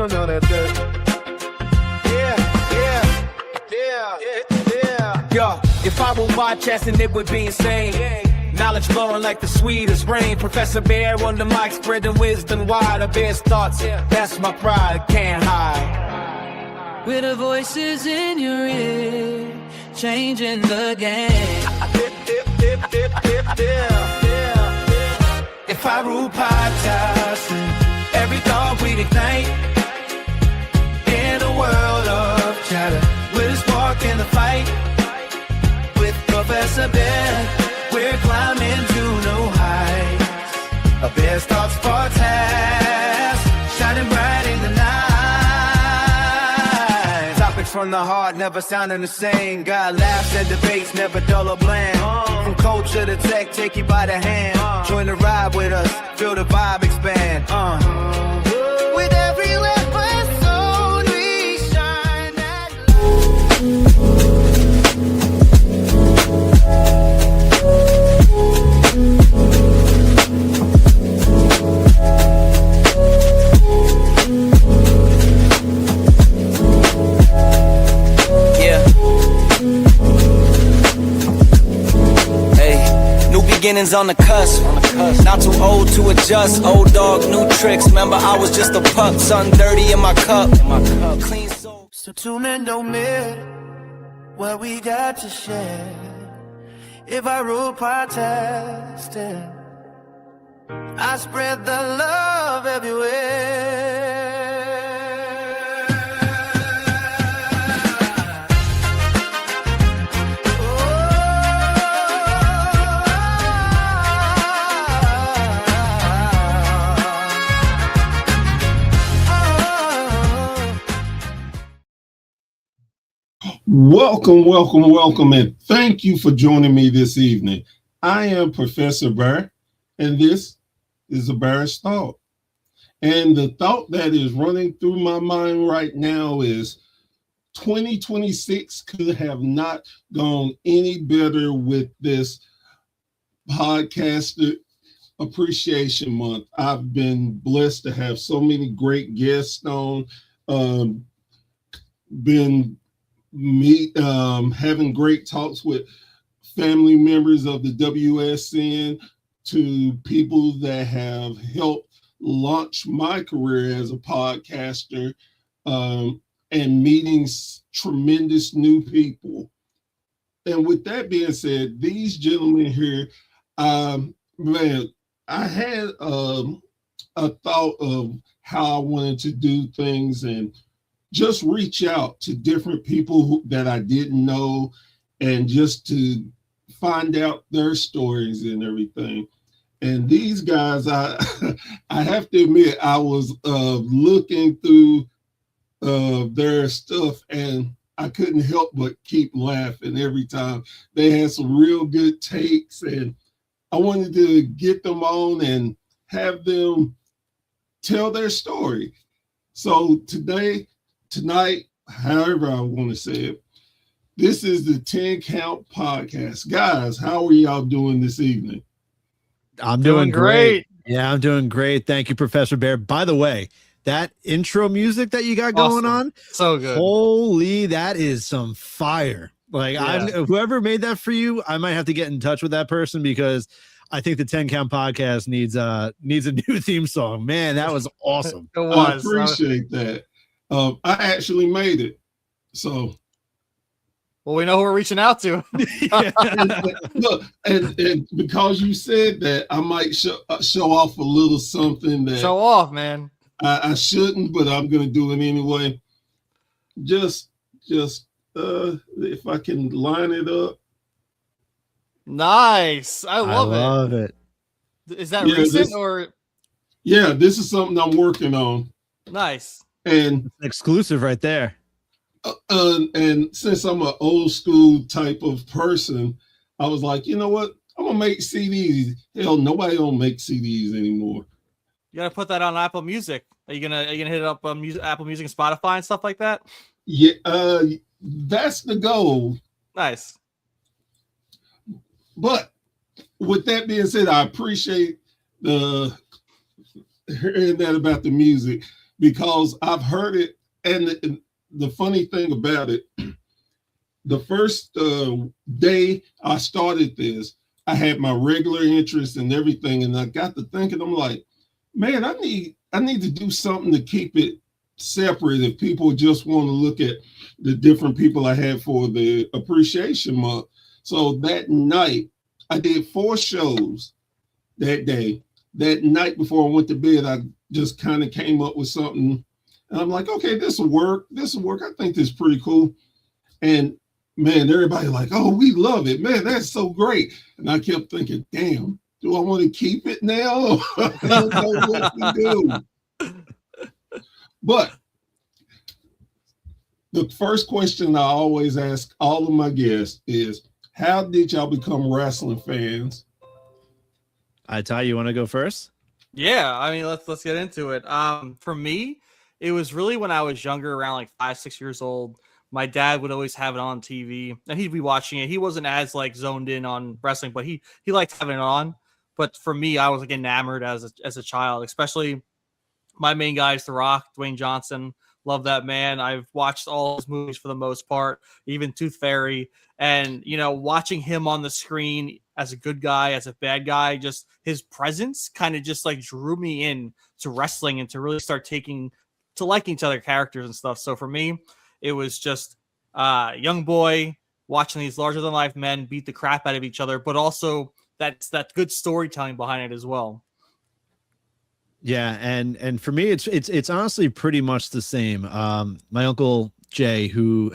don't know that dirt. Yo, if I were Rochester, it would be insane. Knowledge flowing like the sweetest rain. Professor Bear on the mic, spreading wisdom wide. A bear's thoughts, that's my pride, can't hide. With the voices in your ear, changing the game. If I rule podcast, every thought we'd ignite. In a world of chatter, we'll spark in the fight. With Professor Bear, we're climbing to new heights. A bear's thoughts podcast, shining bright in the night. Topics from the heart, never sounding the same. Got laughs and debates, never dull or bland. From culture to tech, take you by the hand. Join the ride with us, feel the vibe expand. With every episode, we shine that beginnings on the cusp. Not too old to adjust. Old dog, new tricks. Remember, I was just a pup. Something dirty in my cup. Clean soul. So tune in, don't miss what we got to share. If I rule podcasting, I spread the love everywhere. Welcome, welcome, welcome, and thank you for joining me this evening. I am Professor Bear, and this is a Bear's Thought. And the thought that is running through my mind right now is 2026 could have not gone any better with this Podcaster Appreciation Month. I've been blessed to have so many great guests on, having great talks with family members of the WSN, to people that have helped launch my career as a podcaster, and meeting tremendous new people. And with that being said, these gentlemen here, man, I had a thought of how I wanted to do things and just reach out to different people that I didn't know, and just to find out their stories and everything. And these guys, I have to admit, I was looking through their stuff, and I couldn't help but keep laughing every time. They had some real good takes, and I wanted to get them on and have them tell their story. So tonight, however I want to say it, this is the 10 Count Podcast. Guys, how are y'all doing this evening? I'm doing great. Yeah, I'm doing great. Thank you, Professor Bear. By the way, that intro music that you got going on, so good. Holy, that is some fire. Like, Yeah. Whoever made that for you, I might have to get in touch with that person, because I think the 10 Count Podcast needs a new theme song. Man, that was awesome. It was. I appreciate that. I actually made it. So, well, we know who we're reaching out to. Look, and because you said that, I might show off a little something that Show off, man. I shouldn't, but I'm gonna do it anyway. Just if I can line it up. Nice. I love it. Is that recent or? Yeah, this is something I'm working on. Nice. And Exclusive right there. And since I'm an old school type of person, I was like, you know what? I'm gonna make CDs. Hell, nobody don't make CDs anymore. You gotta put that on Apple Music. Are you gonna hit it up on Apple Music and Spotify and stuff like that? Yeah, that's the goal. Nice. But with that being said, I appreciate hearing that about the music. because I've heard it. And the funny thing about it, the first day I started this, I had my regular interest and everything, and I got to thinking, I'm like, man, I need to do something to keep it separate if people just want to look at the different people I had for the appreciation month. So that night, I did 4 shows that day. That night before I went to bed, I just kind of came up with something. And I'm like, okay, this will work. This will work. I think this is pretty cool. And man, everybody like, oh, we love it. Man, that's so great. And I kept thinking, damn, do I want to keep it now? I don't know what to do. But the first question I always ask all of my guests is, how did y'all become wrestling fans? Ty, you want to go first? Yeah, I mean, let's get into it. For me, it was really when I was younger, around like 5-6 years old. My dad would always have it on TV, and he'd be watching it. He wasn't as like zoned in on wrestling, but he liked having it on. But for me, I was like enamored as a child, especially my main guy is The Rock, Dwayne Johnson. Love that man. I've watched all his movies for the most part, even Tooth Fairy. And, you know, watching him on the screen as a good guy, as a bad guy, just his presence kind of just like drew me in to wrestling and to really start taking to liking each other characters and stuff. So for me, it was just a young boy watching these larger than life men beat the crap out of each other, but also that's that good storytelling behind it as well. Yeah, and for me, it's honestly pretty much the same. My uncle Jay, who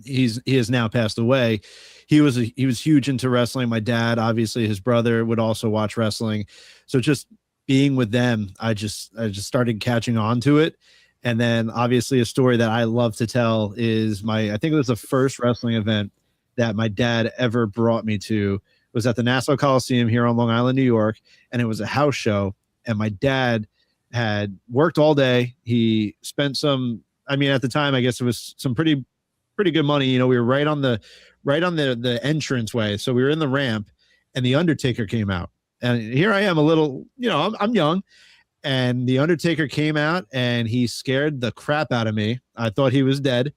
he has now passed away. He was huge into wrestling. My dad, obviously, his brother would also watch wrestling. So just being with them, I just started catching on to it. And then obviously a story that I love to tell is I think it was the first wrestling event that my dad ever brought me to. It was at the Nassau Coliseum here on Long Island, New York, and it was a house show. And my dad had worked all day. He spent at the time, I guess it was some pretty good money. You know, we were right on the entrance way. So we were in the ramp and the Undertaker came out. And here I am a little, I'm young. And the Undertaker came out and he scared the crap out of me. I thought he was dead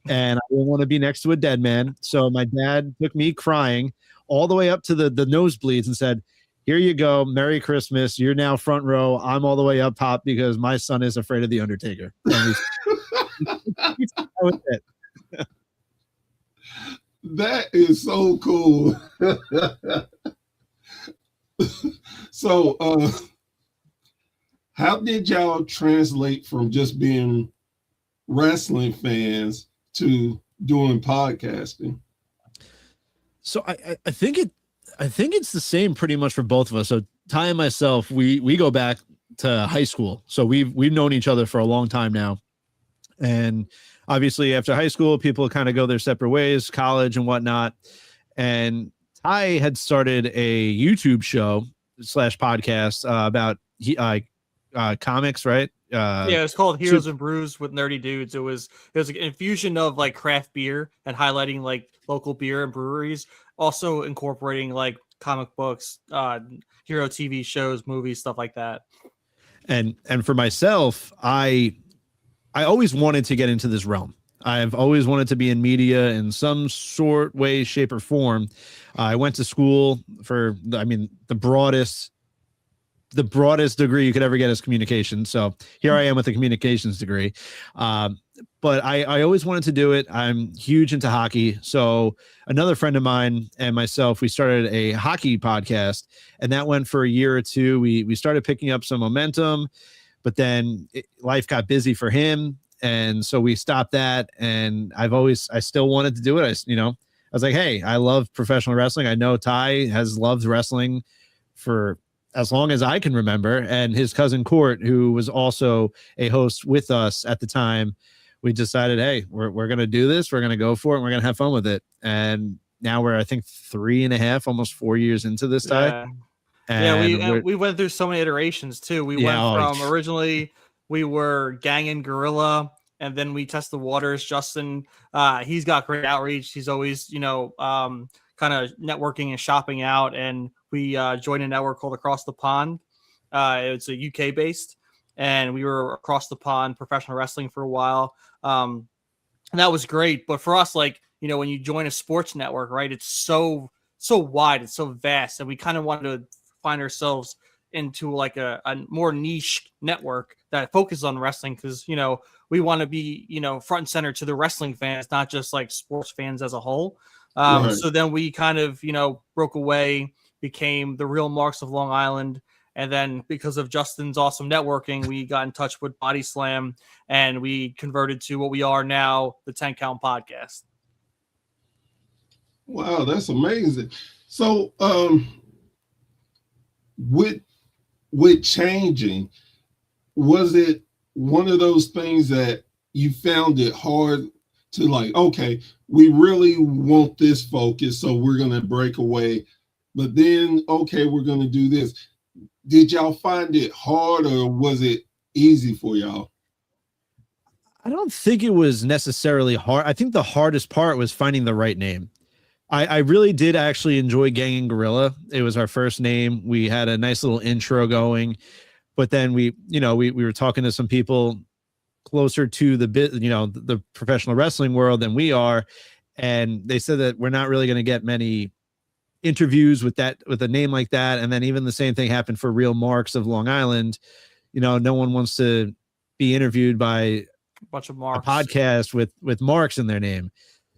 and I didn't want to be next to a dead man. So my dad took me crying all the way up to the nosebleeds and said, here you go. Merry Christmas. You're now front row. I'm all the way up top because my son is afraid of the Undertaker. That was it. That is so cool. So, how did y'all translate from just being wrestling fans to doing podcasting? So I think it's the same pretty much for both of us. So Ty and myself, we go back to high school. So we've known each other for a long time now. And obviously after high school, people kind of go their separate ways, college and whatnot. And Ty had started a YouTube show / podcast about comics, right? Yeah, it's called Heroes and Brews with Nerdy Dudes. It was an infusion of like craft beer and highlighting like local beer and breweries, also incorporating like comic books, hero TV shows, movies, stuff like that. And for myself, I always wanted to get into this realm. I've always wanted to be in media in some sort, way, shape, or form. I went to school for, the broadest degree you could ever get is communication. So here I am with a communications degree. But I always wanted to do it. I'm huge into hockey. So another friend of mine and myself, we started a hockey podcast, and that went for a year or two. We started picking up some momentum, but then life got busy for him. And so we stopped that. And I still wanted to do it. I was like, hey, I love professional wrestling. I know Ty has loved wrestling for as long as I can remember. And his cousin Court, who was also a host with us at the time, we decided, hey, we're going to do this. We're going to go for it. And we're going to have fun with it. And now we're, I think, 3.5, almost 4 years into this time. Yeah. And we went through so many iterations too. We went from originally we were Gang and Gorilla, and then we test the waters. Justin, he's got great outreach. He's always, kind of networking and shopping out. And we joined a network called Across the Pond. It's a UK based. and we were across the pond professional wrestling for a while. And that was great. But for us, like, you know, when you join a sports network, right, it's so wide, it's so vast, and we kind of wanted to find ourselves into like a more niche network that focuses on wrestling, because, you know, we want to be, you know, front and center to the wrestling fans, not just like sports fans as a whole. Right. So then we kind of, you know, broke away, became the Real Marks of Long Island. And then because of Justin's awesome networking, we got in touch with Body Slam, and we converted to what we are now, the 10 Count Podcast. Wow, that's amazing. So with changing, was it one of those things that you found it hard to, like, okay, we really want this focus, so we're going to break away, but then, okay, we're going to do this. Did y'all find it hard, or was it easy for y'all? I don't think it was necessarily hard. I think the hardest part was finding the right name. I really did actually enjoy Gang and Gorilla. It was our first name. We had a nice little intro going, but then we were talking to some people closer to the professional wrestling world than we are, and they said that we're not really going to get many interviews with a name like that. And then even the same thing happened for Real Marks of Long Island. You know, no one wants to be interviewed by A bunch of marks. a podcast with marks in their name.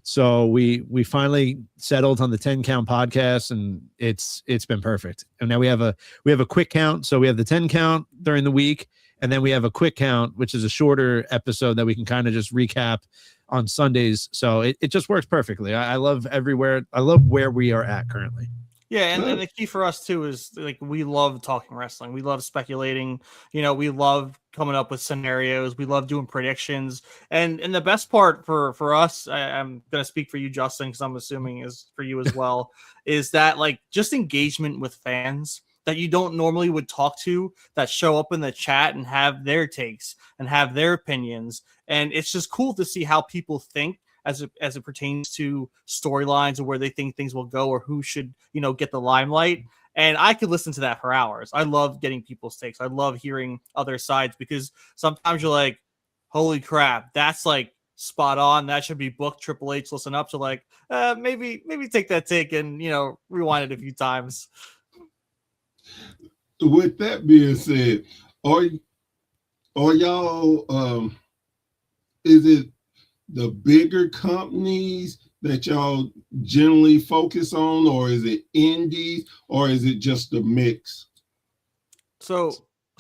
So we finally settled on the 10 Count Podcast, and it's been perfect. And now we have a quick count. So we have the 10 count during the week, and then we have a quick count, which is a shorter episode that we can kind of just recap on Sundays. So it just works perfectly. I love where we are at currently. Yeah, and the key for us too is, like, we love talking wrestling. We love speculating. You know, we love coming up with scenarios. We love doing predictions. And the best part for us, I'm gonna speak for you, Justin, because I'm assuming is for you as well, is that, like, just engagement with fans that you don't normally would talk to, that show up in the chat and have their takes and have their opinions. And it's just cool to see how people think as it pertains to storylines, or where they think things will go, or who should, you know, get the limelight. And I could listen to that for hours. I love getting people's takes. I love hearing other sides, because sometimes you're like, holy crap, that's like spot on. That should be booked. Triple H, listen up. So like, maybe take that take and, you know, rewind it a few times. With that being said, are y'all is it the bigger companies that y'all generally focus on, or is it indies, or is it just a mix? So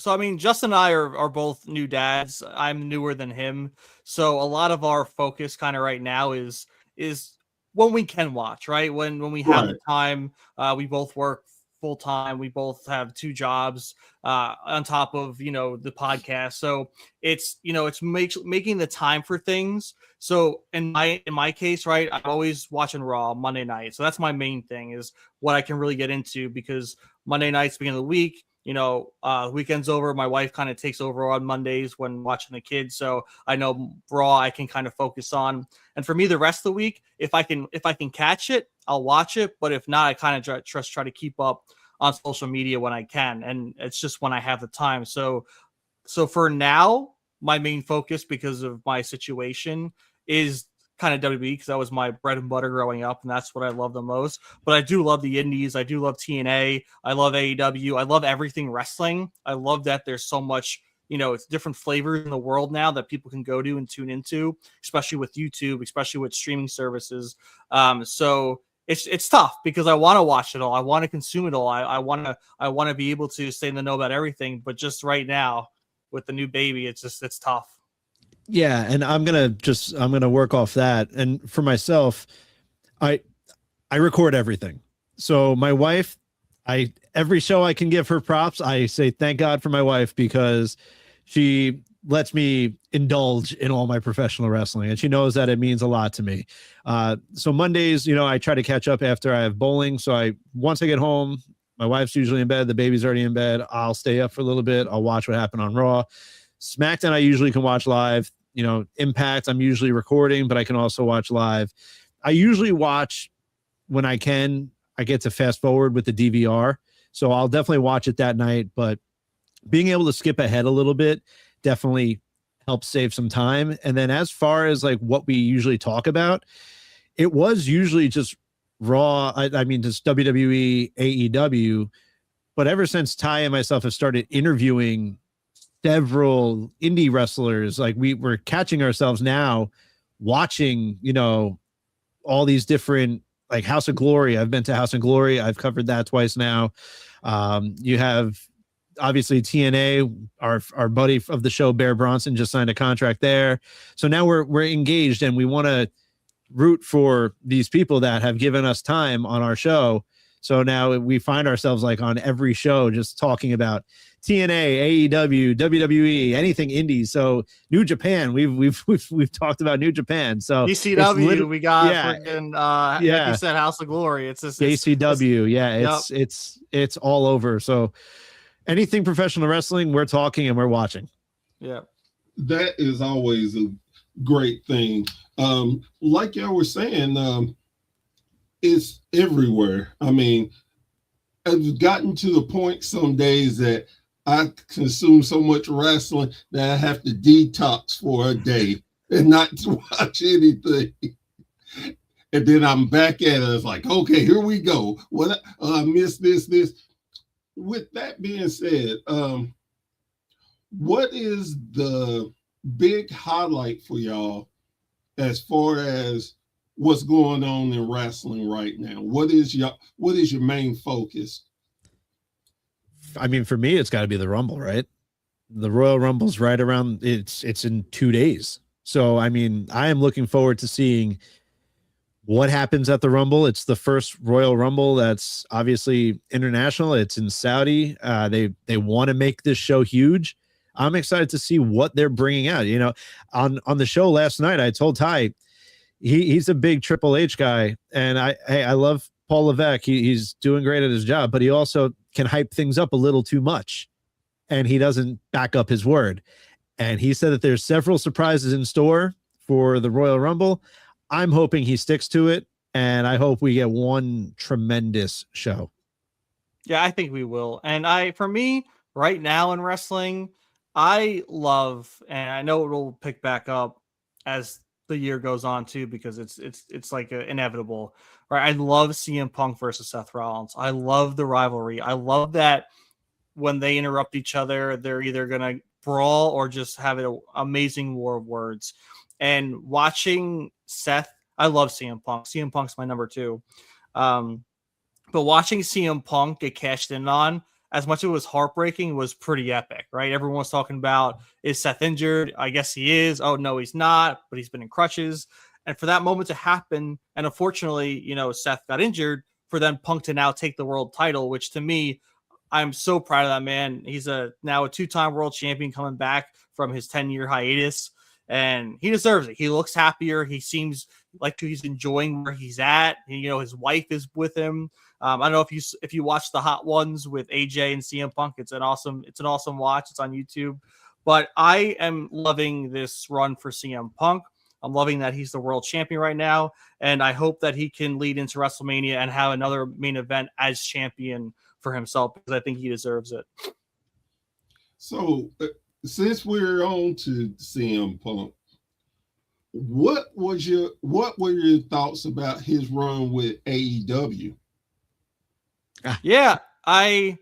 I mean, Justin and I are both new dads. I'm newer than him. So a lot of our focus kind of right now is when we can watch, right? When we have the time. We both work full time. We both have two jobs on top of, you know, the podcast. So it's, you know, it's making the time for things. So in my case, right, I'm always watching Raw Monday night. So that's my main thing, is what I can really get into, because Monday nights, beginning of the week, you know, weekend's over. My wife kind of takes over on Mondays when watching the kids. So I know Raw I can kind of focus on. And for me, the rest of the week, if I can catch it, I'll watch it. But if not, I kind of try to keep up on social media when I can. And it's just when I have the time. So for now, my main focus, because of my situation, is kind of WWE, because that was my bread and butter growing up, and that's what I love the most. But I do love the indies. I do love TNA. I love AEW. I love everything wrestling. I love that there's so much, you know, it's different flavors in the world now that people can go to and tune into, especially with YouTube, especially with streaming services. So it's tough, because I want to watch it all. I want to consume it all. I want to be able to stay in the know about everything. But just right now with the new baby, it's tough. Yeah, and I'm gonna work off that. And for myself, I record everything. So my wife, every show I can give her props. I say thank God for my wife, because she lets me indulge in all my professional wrestling, and she knows that it means a lot to me. So Mondays, you know, I try to catch up after I have bowling. So once I get home, my wife's usually in bed, the baby's already in bed. I'll stay up for a little bit. I'll watch what happened on Raw. SmackDown, I usually can watch live. You know, Impact, I'm usually recording, but I can also watch live. I usually watch when I can. I get to fast forward with the DVR, so I'll definitely watch it that night. But being able to skip ahead a little bit definitely helps save some time. And then as far as like what we usually talk about, it was usually just Raw. I mean, just WWE, AEW. But ever since Ty and myself have started interviewing several indie wrestlers, like we're catching ourselves now watching, you know, all these different, like House of Glory. I've been to House of Glory. I've covered that twice now. You have obviously TNA, our buddy of the show, Bear Bronson, just signed a contract there. So now we're engaged, and we want to root for these people that have given us time on our show. So now we find ourselves like on every show just talking about TNA, AEW, WWE, anything indie. So New Japan, we've talked about New Japan. So ECW, we got freaking like you said, House of Glory. It's just ACW. Yep. It's all over. So anything professional wrestling, we're talking and we're watching. Yeah. That is always a great thing. Like y'all were saying, it's everywhere. I mean, I've gotten to the point some days that I consume so much wrestling that I have to detox for a day and not to watch anything. And then I'm back at it. It's like, okay, here we go. What I missed this. With that being said, what is the big highlight for y'all as far as what's going on in wrestling right now? What is your main focus? I mean, for me, it's got to be the Rumble, right? The Royal Rumble's right around, it's in 2 days. So, I mean, I am looking forward to seeing what happens at the Rumble. It's the first Royal Rumble that's obviously international. It's in Saudi. They want to make this show huge. I'm excited to see what they're bringing out. You know, on the show last night, I told Ty, he's a big Triple H guy, and I love Paul Levesque. He's doing great at his job, but he also can hype things up a little too much, and he doesn't back up his word. And he said that there's several surprises in store for the Royal Rumble. I'm hoping he sticks to it, and I hope we get one tremendous show. Yeah, I think we will. And for me, right now in wrestling, I love, and I know it will pick back up as the year goes on too, because it's like inevitable, right? I love CM Punk versus Seth Rollins. I love the rivalry. I love that when they interrupt each other, they're either gonna brawl or just have an amazing war of words. And watching Seth, I love CM Punk. CM Punk's my number 2. But watching CM Punk get cashed in on, as much as it was heartbreaking, was pretty epic, right? Everyone was talking about, is Seth injured? I guess he is. Oh, no, he's not, but he's been in crutches. And for that moment to happen, and unfortunately, you know, Seth got injured, for then Punk to now take the world title, which to me, I'm so proud of that man. He's now a 2-time world champion coming back from his 10-year hiatus, and he deserves it. He looks happier. He seems like he's enjoying where he's at. You know, his wife is with him. I don't know if you watch the Hot Ones with AJ and CM Punk. It's an awesome watch. It's on YouTube. But I am loving this run for CM Punk. I'm loving that he's the world champion right now, and I hope that he can lead into WrestleMania and have another main event as champion for himself, because I think he deserves it. So, since we're on to CM Punk, what were your thoughts about his run with AEW? Yeah, I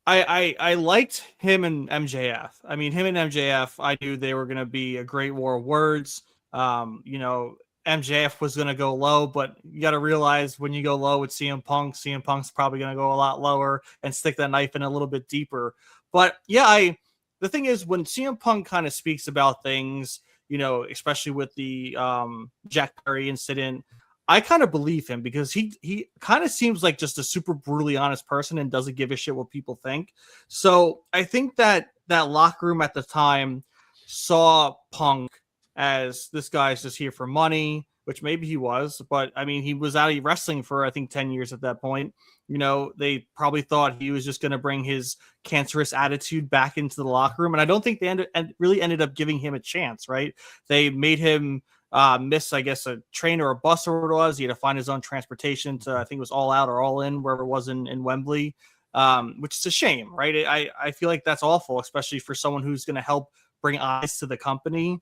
liked him and MJF. I mean, him and MJF, I knew they were going to be a great war of words. You know, MJF was going to go low, but you got to realize when you go low with CM Punk's probably going to go a lot lower and stick that knife in a little bit deeper. But yeah, the thing is, when CM Punk kind of speaks about things, you know, especially with the Jack Perry incident, I kind of believe him, because he kind of seems like just a super brutally honest person and doesn't give a shit what people think. So I think that locker room at the time saw Punk as, this guy's just here for money, which maybe he was, but I mean, he was out of wrestling for, I think, 10 years at that point. You know, they probably thought he was just going to bring his cancerous attitude back into the locker room. And I don't think they really ended up giving him a chance, right? They made him miss, I guess, a train or a bus or what it was. He had to find his own transportation to, I think it was All Out or All In, wherever it was in Wembley. which is a shame, right? I feel like that's awful, especially for someone who's going to help bring eyes to the company.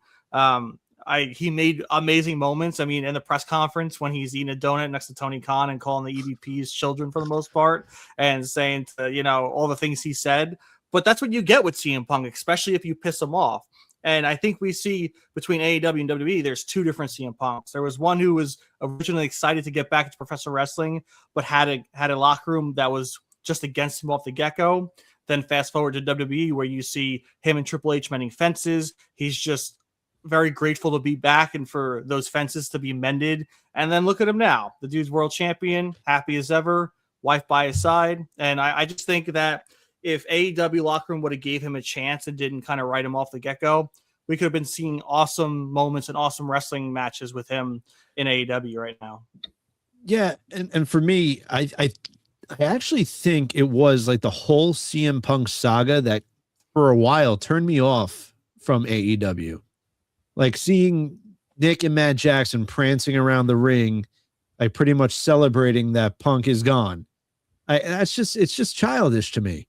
He made amazing moments. I mean, in the press conference when he's eating a donut next to Tony Khan and calling the EVPs children for the most part and saying, all the things he said. But that's what you get with CM Punk, especially if you piss him off. And I think we see between AEW and WWE, there's two different CM Punks. There was one who was originally excited to get back into professional wrestling, but had a locker room that was just against him off the get-go. Then fast forward to WWE, where you see him and Triple H mending fences. He's just very grateful to be back and for those fences to be mended. And then look at him now. The dude's world champion, happy as ever, wife by his side. And I just think that if AEW locker room would have gave him a chance and didn't kind of write him off the get-go, we could have been seeing awesome moments and awesome wrestling matches with him in AEW right now. Yeah, and for me, I actually think it was like the whole CM Punk saga that for a while turned me off from AEW. Like seeing Nick and Matt Jackson prancing around the ring, like pretty much celebrating that Punk is gone. It's just childish to me.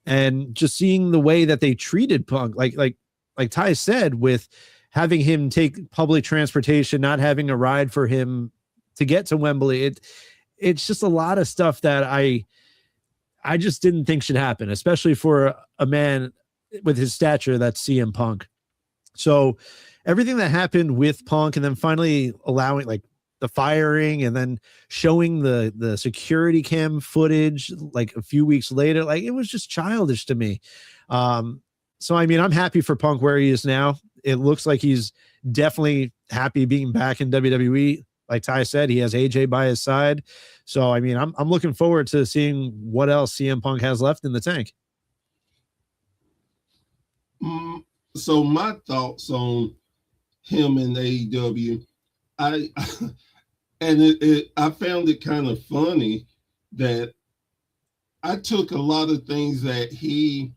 And just seeing the way that they treated Punk, like Ty said, with having him take public transportation, not having a ride for him to get to Wembley, it's just a lot of stuff that I just didn't think should happen, especially for a man with his stature that's CM Punk. So everything that happened with Punk and then finally allowing like the firing and then showing the security cam footage like a few weeks later, like it was just childish to me. So, I mean, I'm happy for Punk where he is now. It looks like he's definitely happy being back in WWE. Like Ty said, he has AJ by his side. So, I mean, I'm looking forward to seeing what else CM Punk has left in the tank. So my thoughts on him in AEW, I found it kind of funny that I took a lot of things that he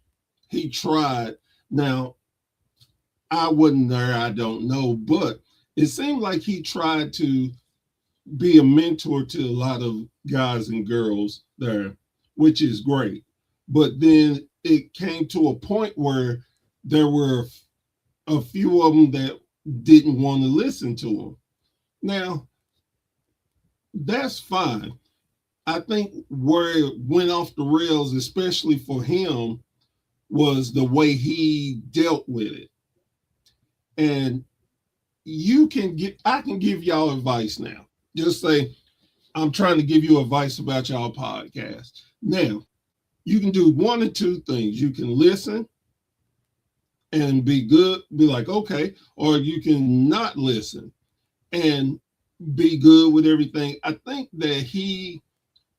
tried. Now, I wasn't there, I don't know, but it seemed like he tried to be a mentor to a lot of guys and girls there, which is great. But then it came to a point where there were a few of them that didn't want to listen to him. Now, that's fine. I think where it went off the rails, especially for him, was the way he dealt with it. And I can give y'all advice now. Just say, I'm trying to give you advice about y'all podcast. Now, you can do one or two things. You can listen and be good, be like, okay, or you can not listen and be good with everything. I think that he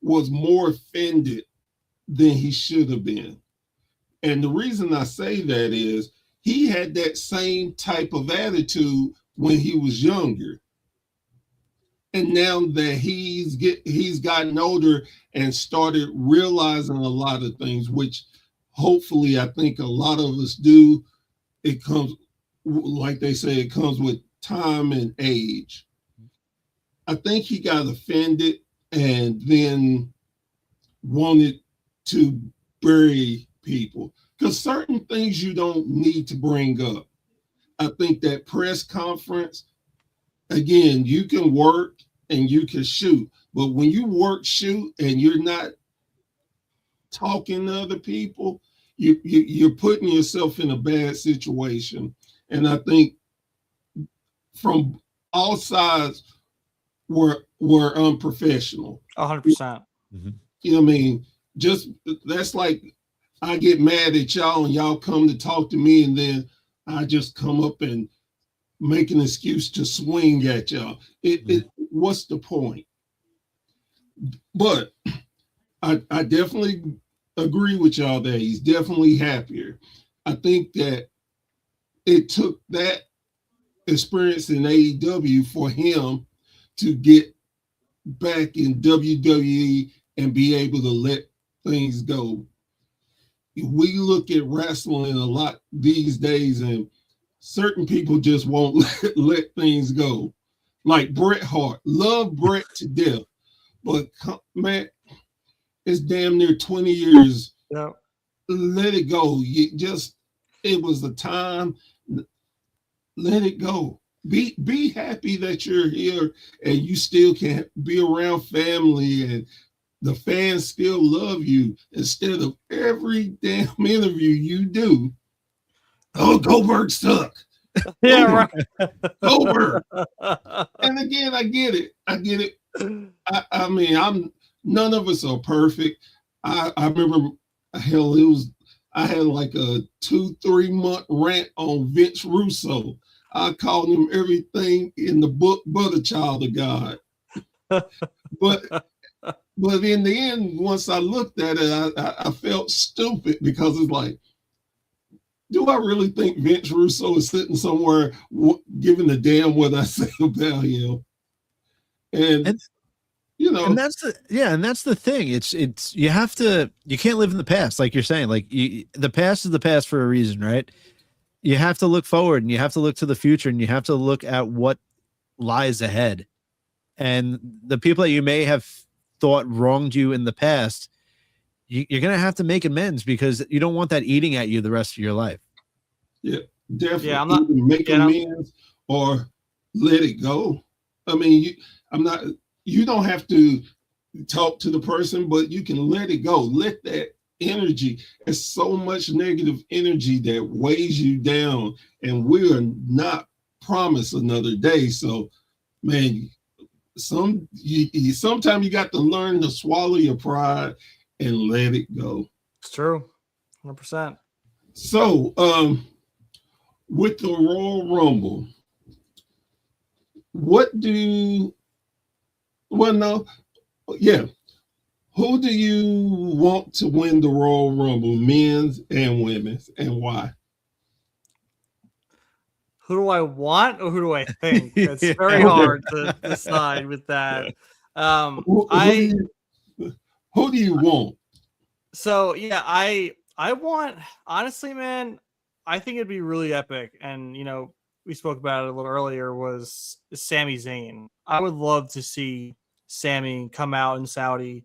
was more offended than he should have been. And the reason I say that is he had that same type of attitude when he was younger. And now that he's gotten older and started realizing a lot of things, which hopefully I think a lot of us do, it comes, like they say, it comes with time and age. I think he got offended and then wanted to bury people because certain things you don't need to bring up. I think that press conference, again, you can work and you can shoot, but when you work, shoot, and you're not talking to other people, you're putting yourself in a bad situation. And I think from all sides were unprofessional. 100%. You know what I mean? Just that's like I get mad at y'all and y'all come to talk to me and then I just come up and make an excuse to swing at y'all. What's the point? But I definitely agree with y'all that he's definitely happier. I think that it took that experience in AEW for him to get back in WWE and be able to let things go. We look at wrestling a lot these days and certain people just won't let things go. Like Bret Hart. Love Bret to death. But man, It's damn near 20 years. Yeah. Let it go. It was a time. Let it go. Be happy that you're here and you still can be around family and the fans still love you instead of every damn interview you do. Oh, Goldberg suck. Yeah, right. Goldberg. And again, I get it. I mean, none of us are perfect. I remember, hell, I had like a 2-3 month rant on Vince Russo. I called him everything in the book but a child of God. But in the end, once I looked at it, I felt stupid because it's like, do I really think Vince Russo is sitting somewhere giving a damn what I say about him? And you know, and that's the thing. It's you can't live in the past, like you're saying. Like the past is the past for a reason, right? You have to look forward and you have to look to the future and you have to look at what lies ahead. And the people that you may have thought wronged you in the past, you're going to have to make amends because you don't want that eating at you the rest of your life. Yeah, definitely. Yeah, I'm not make amends or let it go. I mean, you don't have to talk to the person, but you can let it go. Let that energy. It's so much negative energy that weighs you down, and we're not promised another day. So, man, sometimes you got to learn to swallow your pride and let it go. It's true, 100%. So, with the Royal Rumble, who do you want to win the Royal Rumble, men's and women's, and why? Who do I want or who do I think? It's very hard to decide with that. Who do you want? So yeah, I want, honestly, man, I think it'd be really epic. And we spoke about it a little earlier, was Sami Zayn. I would love to see Sami come out in Saudi,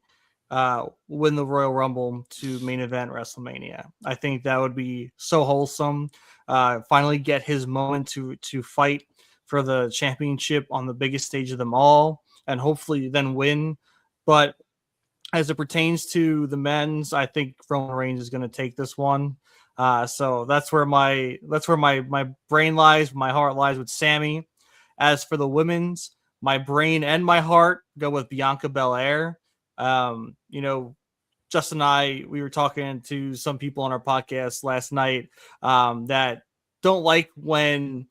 win the Royal Rumble to main event WrestleMania. I think that would be so wholesome. Finally get his moment to fight for the championship on the biggest stage of them all, and hopefully then win. But as it pertains to the men's, I think Roman Reigns is going to take this one. So that's where my brain lies, my heart lies with Sami. As for the women's, my brain and my heart go with Bianca Belair. Justin and I, we were talking to some people on our podcast last night that don't like when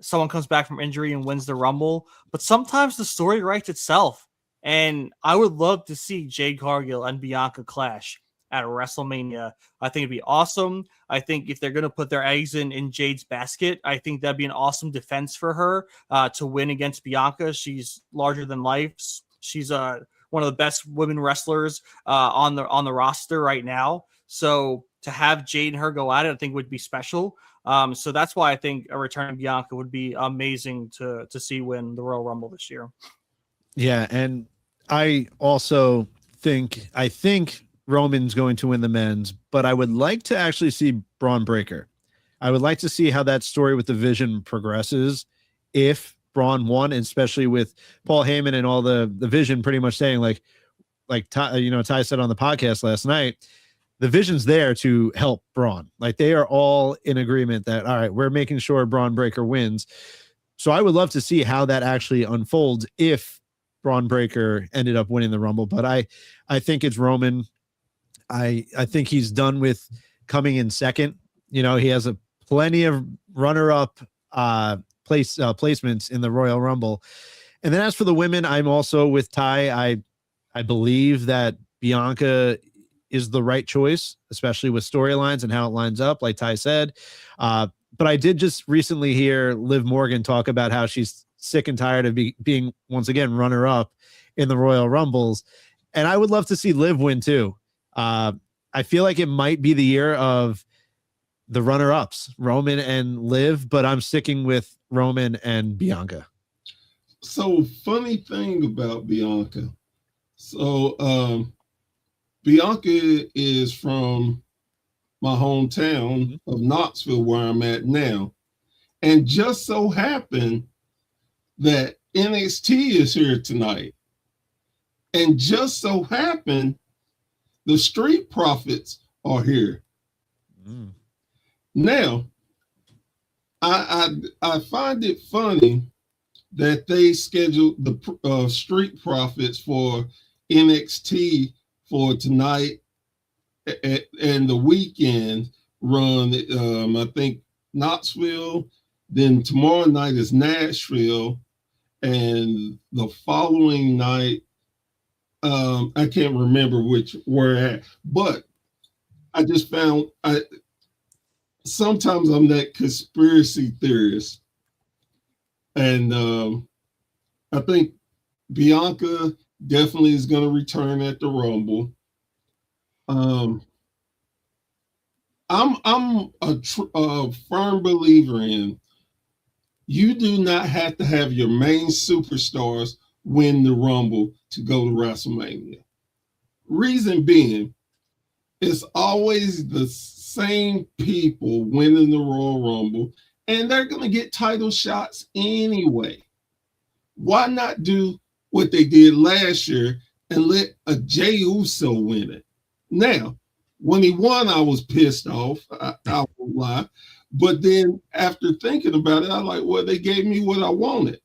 someone comes back from injury and wins the Rumble, but sometimes the story writes itself. And I would love to see Jade Cargill and Bianca clash at WrestleMania. I think it'd be awesome. I think if they're going to put their eggs in Jade's basket, I think that'd be an awesome defense for her to win against Bianca. She's larger than life. She's one of the best women wrestlers on the roster right now. So to have Jade and her go at it, I think would be special. So that's why I think a return of Bianca would be amazing to see win the Royal Rumble this year. Yeah, and I also think Roman's going to win the men's, but I would like to actually see Braun Breaker. I would like to see how that story with the Vision progresses if Braun won, and especially with Paul Heyman and all the Vision pretty much saying like Ty said on the podcast last night, the Vision's there to help Braun. Like they are all in agreement that, all right, we're making sure Braun Breaker wins. So I would love to see how that actually unfolds if Braun Breaker ended up winning the Rumble. But I think it's Roman. I think he's done with coming in second. He has plenty of runner-up placements in the Royal Rumble. And then as for the women, I'm also with Ty. I believe that Bianca is the right choice, especially with storylines and how it lines up, like Ty said. But I did just recently hear Liv Morgan talk about how she's sick and tired of being once again runner-up in the Royal Rumbles. And I would love to see Liv win too. I feel like it might be the year of the runner-ups, Roman and Liv, but I'm sticking with Roman and Bianca. So funny thing about Bianca. So Bianca is from my hometown of Knoxville, where I'm at now. And just so happened that NXT is here tonight. And just so happened the Street Profits are here. Mm. Now, I find it funny that they scheduled the Street Profits for NXT for tonight and the weekend run. I think Knoxville. Then tomorrow night is Nashville, and the following night, I can't remember where at. But I just found sometimes I'm that conspiracy theorist, and I think Bianca definitely is going to return at the Rumble. I'm a firm believer in you do not have to have your main superstars win the Rumble to go to WrestleMania. Reason being, it's always the same people winning the Royal Rumble, and they're going to get title shots anyway. Why not do what they did last year and let a Jey Uso win it? Now, when he won, I was pissed off. I won't lie. But then after thinking about it, I like, well, they gave me what I wanted.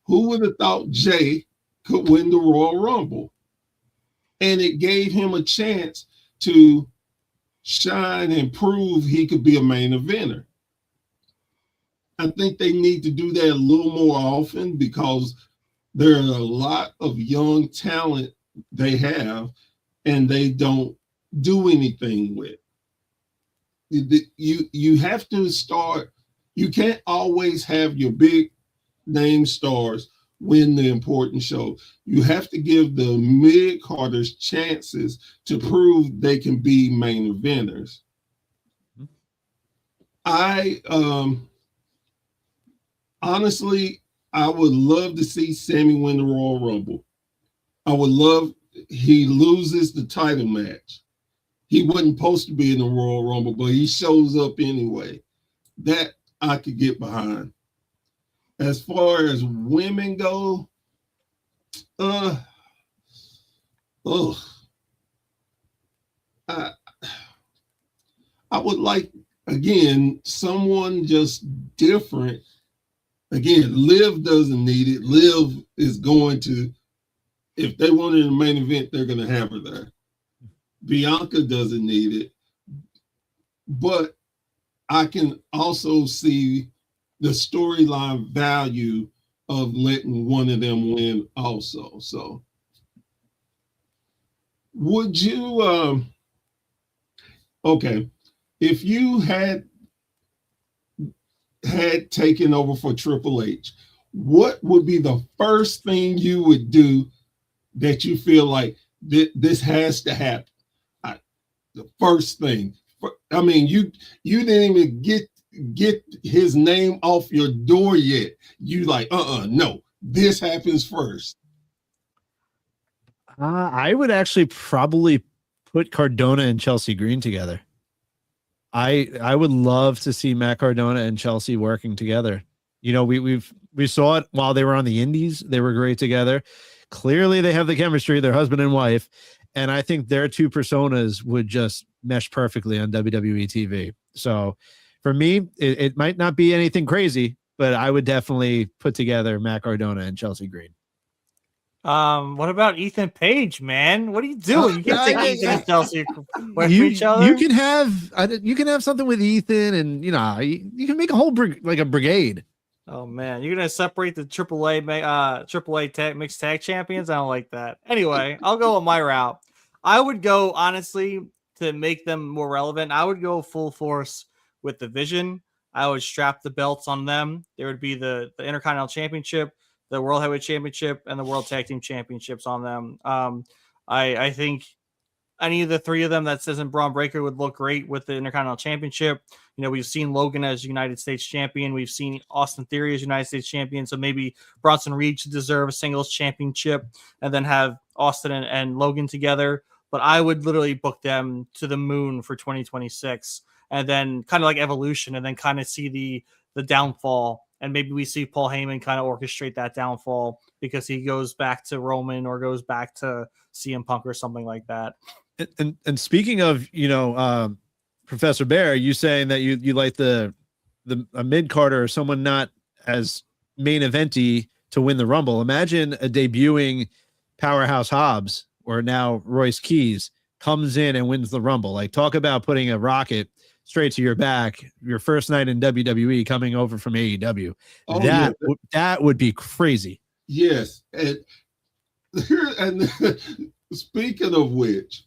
Who would have thought Jey could win the Royal Rumble? And it gave him a chance to shine and prove he could be a main eventer. I think they need to do that a little more often because there are a lot of young talent they have and they don't do anything with. You have to start. You can't always have your big name stars win the important show. You have to give the mid-carders chances to prove they can be main eventers. Honestly, I would love to see Sammy win the Royal Rumble. I would love he loses the title match. He wasn't supposed to be in the Royal Rumble, but he shows up anyway. That I could get behind. As far as women go, I would like, again, someone just different. Again, Liv doesn't need it. Liv is going to, if they want it in the main event, they're going to have her there. Bianca doesn't need it. But I can also see the storyline value of letting one of them win also. So would you, okay, if you had taken over for Triple H, what would be the first thing you would do that you feel like this has to happen? The first thing. I mean, you didn't even get his name off your door yet. You like, no, this happens first. I would actually probably put Cardona and Chelsea Green together. I would love to see Matt Cardona and Chelsea working together. You know, we saw it while they were on the Indies. They were great together. Clearly, they have the chemistry. They're husband and wife. And I think their two personas would just mesh perfectly on WWE TV. So for me, it might not be anything crazy, but I would definitely put together Matt Cardona and Chelsea Green. What about Ethan Page, man? What are you doing? You can't take Ethan and Chelsea away from each other. You can have something with Ethan, and you can make a whole a brigade. Oh man, you're gonna separate the AAA mixed tag champions? I don't like that. Anyway, I'll go on my route. I would go, honestly, to make them more relevant. I would go full force with the Vision. I would strap the belts on them. There would be the Intercontinental Championship, the World Heavyweight Championship, and the World Tag Team Championships on them. I think any of the three of them that says in Braun Breaker would look great with the Intercontinental Championship. You know, we've seen Logan as United States champion. We've seen Austin Theory as United States champion. So maybe Bronson Reed should deserve a singles championship and then have Austin and Logan together. but I would literally book them to the moon for 2026, and then kind of like Evolution, and then kind of see the downfall, and maybe we see Paul Heyman kind of orchestrate that downfall because he goes back to Roman or goes back to CM Punk or something like that. And speaking of, Professor Bear, you saying that you like a mid carder or someone not as main eventy to win the Rumble. Imagine a debuting Powerhouse Hobbs or now Royce Keys comes in and wins the Rumble. Like, talk about putting a rocket straight to your back, your first night in WWE coming over from AEW. That would be crazy. Yes. And speaking of which,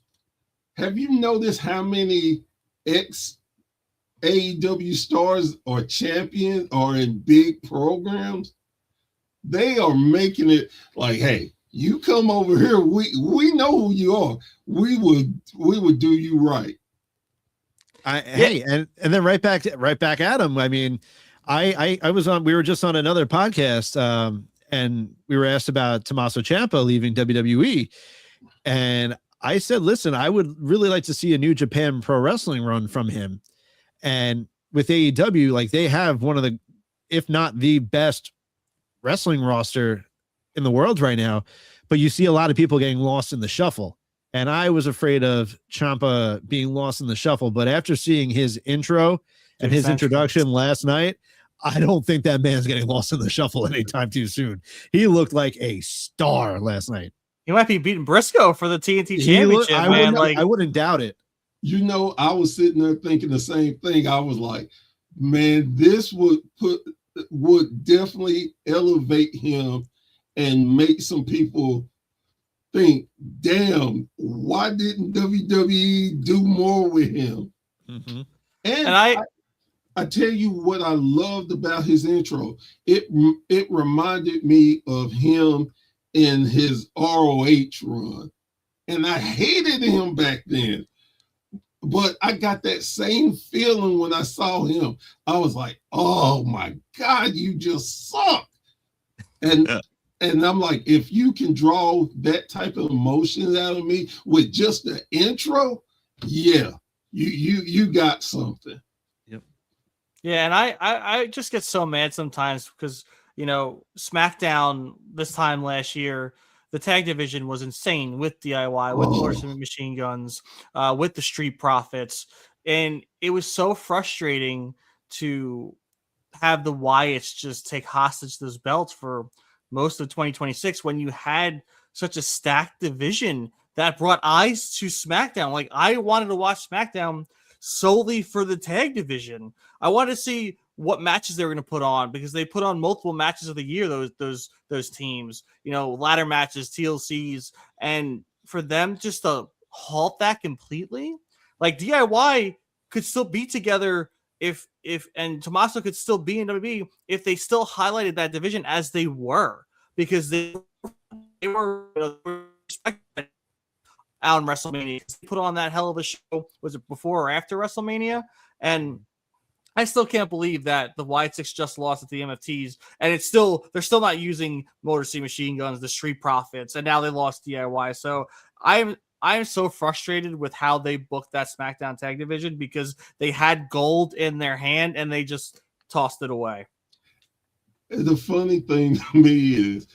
have you noticed how many ex AEW stars or champions are in big programs? They are making it like, hey, you come over here, we know who you are. We would do you right. Hey, and then right back at him. I mean, we were just on another podcast, and we were asked about Tommaso Ciampa leaving WWE, and I said, listen, I would really like to see a New Japan Pro Wrestling run from him. And with AEW, like, they have one of the, if not the best wrestling roster in the world right now, but you see a lot of people getting lost in the shuffle. And I was afraid of Ciampa being lost in the shuffle, but after seeing his intro and his introduction last night, I don't think that man's getting lost in the shuffle anytime too soon. He looked like a star last night. He might be beating Briscoe for the TNT Championship, I wouldn't doubt it. I was sitting there thinking the same thing. I was like, man, this would definitely elevate him and make some people think, damn, why didn't WWE do more with him? Mm-hmm. And I tell you what I loved about his intro. It reminded me of him in his ROH run. And I hated him back then. But I got that same feeling when I saw him. I was like, oh my God, you just suck. And I'm like, if you can draw that type of emotions out of me with just the intro, yeah, you got something. Yep. Yeah, and I just get so mad sometimes because, SmackDown this time last year, the tag division was insane with DIY, with Horseman Machine Guns, with the Street Profits. And it was so frustrating to have the Wyatts just take hostage those belts for most of 2026 when you had such a stacked division that brought eyes to SmackDown. Like, I wanted to watch SmackDown solely for the tag division. I wanted to see what matches they were going to put on, because they put on multiple matches of the year, those teams, ladder matches, TLCs, and for them just to halt that completely, like, DIY could still be together and Tommaso could still be in WWE if they still highlighted that division as they were, because they were respected out in WrestleMania. They put on that hell of a show. Was it before or after WrestleMania? And I still can't believe that the Wyatts just lost at the MFTs, and they're still not using Motor City Machine Guns, the Street Profits, and now they lost DIY. So I am so frustrated with how they booked that SmackDown tag division, because they had gold in their hand and they just tossed it away. The funny thing to me is,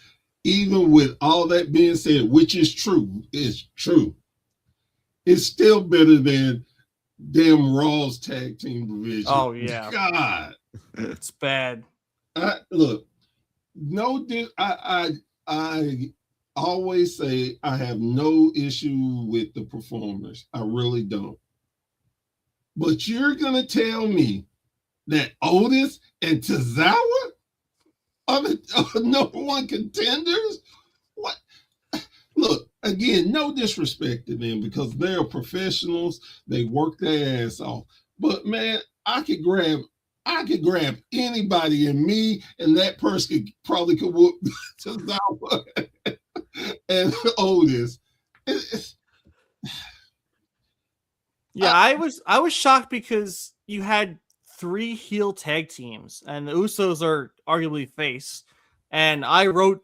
even with all that being said, which is true, it's still better than damn Raw's tag team division. Oh yeah, God, it's bad. Look, no, I always say I have no issue with the performers. I really don't. But you're gonna tell me that Otis and Tozawa are the number one contenders? What? Look, again, no disrespect to them, because they're professionals. They work their ass off. But man, I could grab anybody, and me and that person could whoop Tozawa and Otis. Yeah, I was shocked because you had 3 heel tag teams, and the Usos are arguably face, and I wrote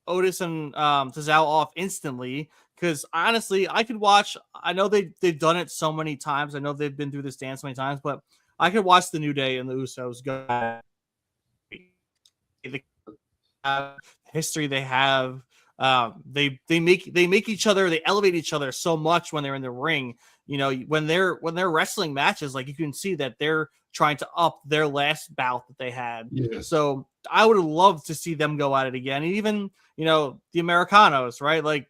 Otis and Tozawa off instantly Because honestly, I could watch. I know they've done it so many times. I know they've been through this dance so many times, but I could watch the New Day and the Usos go. The history they have. They make each other. They elevate each other so much when they're in the ring. You know, when they're wrestling matches, like you can see that they're trying to up their last bout that they had. Yes. So I would love to see them go at it again. And even, you know, the Americanos, right? Like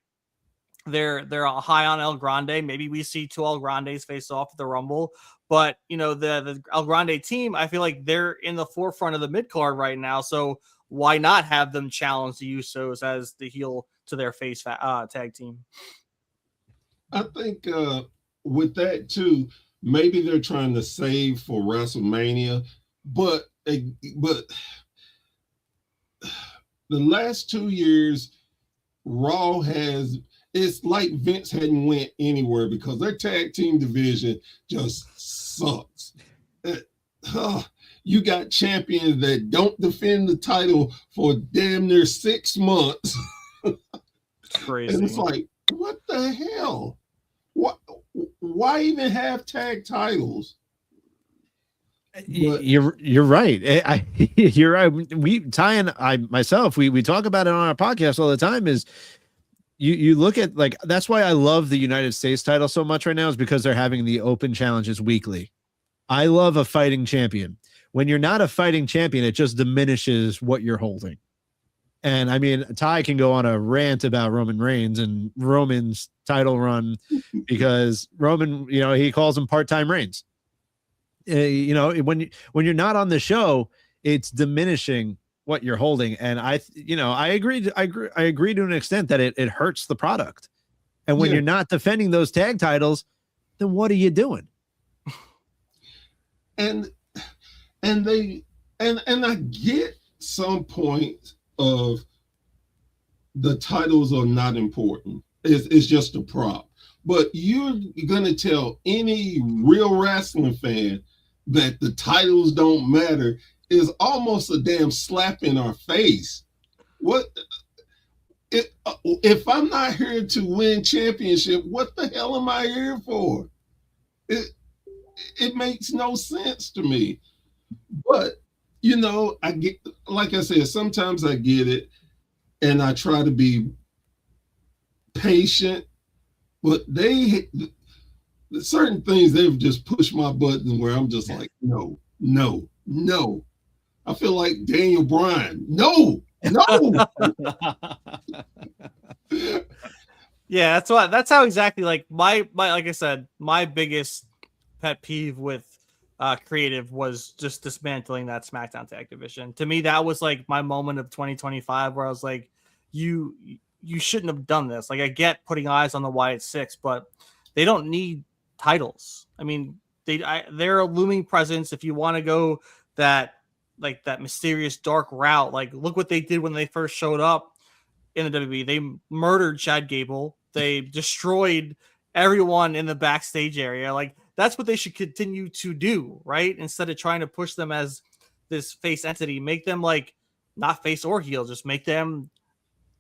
they're high on El Grande. Maybe we see two El Grandes face off at the Rumble. But, you know, the El Grande team, I feel like they're in the forefront of the mid card right now. So why not have them challenge the Usos as the heel to their face tag team? I think with that too, maybe they're trying to save for WrestleMania, but the last 2 years, Raw has, it's like Vince hadn't went anywhere because their tag team division just sucks. You got champions that don't defend the title for damn near 6 months. It's crazy. And it's like, what the hell? Why even have tag titles? But, you're right. You're right. Ty and I myself, we talk about it on our podcast all the time. Is you look at, like, that's why I love the United States title so much right now, is because they're having the open challenges weekly. I love a fighting champion. When you're not a fighting champion, it just diminishes what you're holding. And I mean, Ty can go on a rant about Roman Reigns and Roman's title run because Roman, you know, he calls him part-time Reigns. You know, when you're not on the show, it's diminishing what you're holding. And I agree to an extent that it hurts the product. And when you're not defending those tag titles, then what are you doing? And I get some point of the titles are not important. It's just a prop. But you're gonna tell any real wrestling fan that the titles don't matter is almost a damn slap in our face. If I'm not here to win championship, what the hell am I here for? It makes no sense to me. But, you know, I get, like I said, sometimes I get it and I try to be patient, but certain things, they've just pushed my buttons where I'm just like, no. I feel like Daniel Bryan. No. Yeah, that's how exactly, like my like I said, my biggest pet peeve with creative was just dismantling that SmackDown tag division. To me, that was like my moment of 2025 where I was like, you shouldn't have done this. Like, I get putting eyes on the Wyatt Six, but they don't need titles. I mean, they're a looming presence. If you want to go that mysterious dark route, like look what they did when they first showed up in the WWE. They murdered Chad Gable. They destroyed everyone in the backstage area. Like, that's what they should continue to do, right? Instead of trying to push them as this face entity, make them like not face or heel, just make them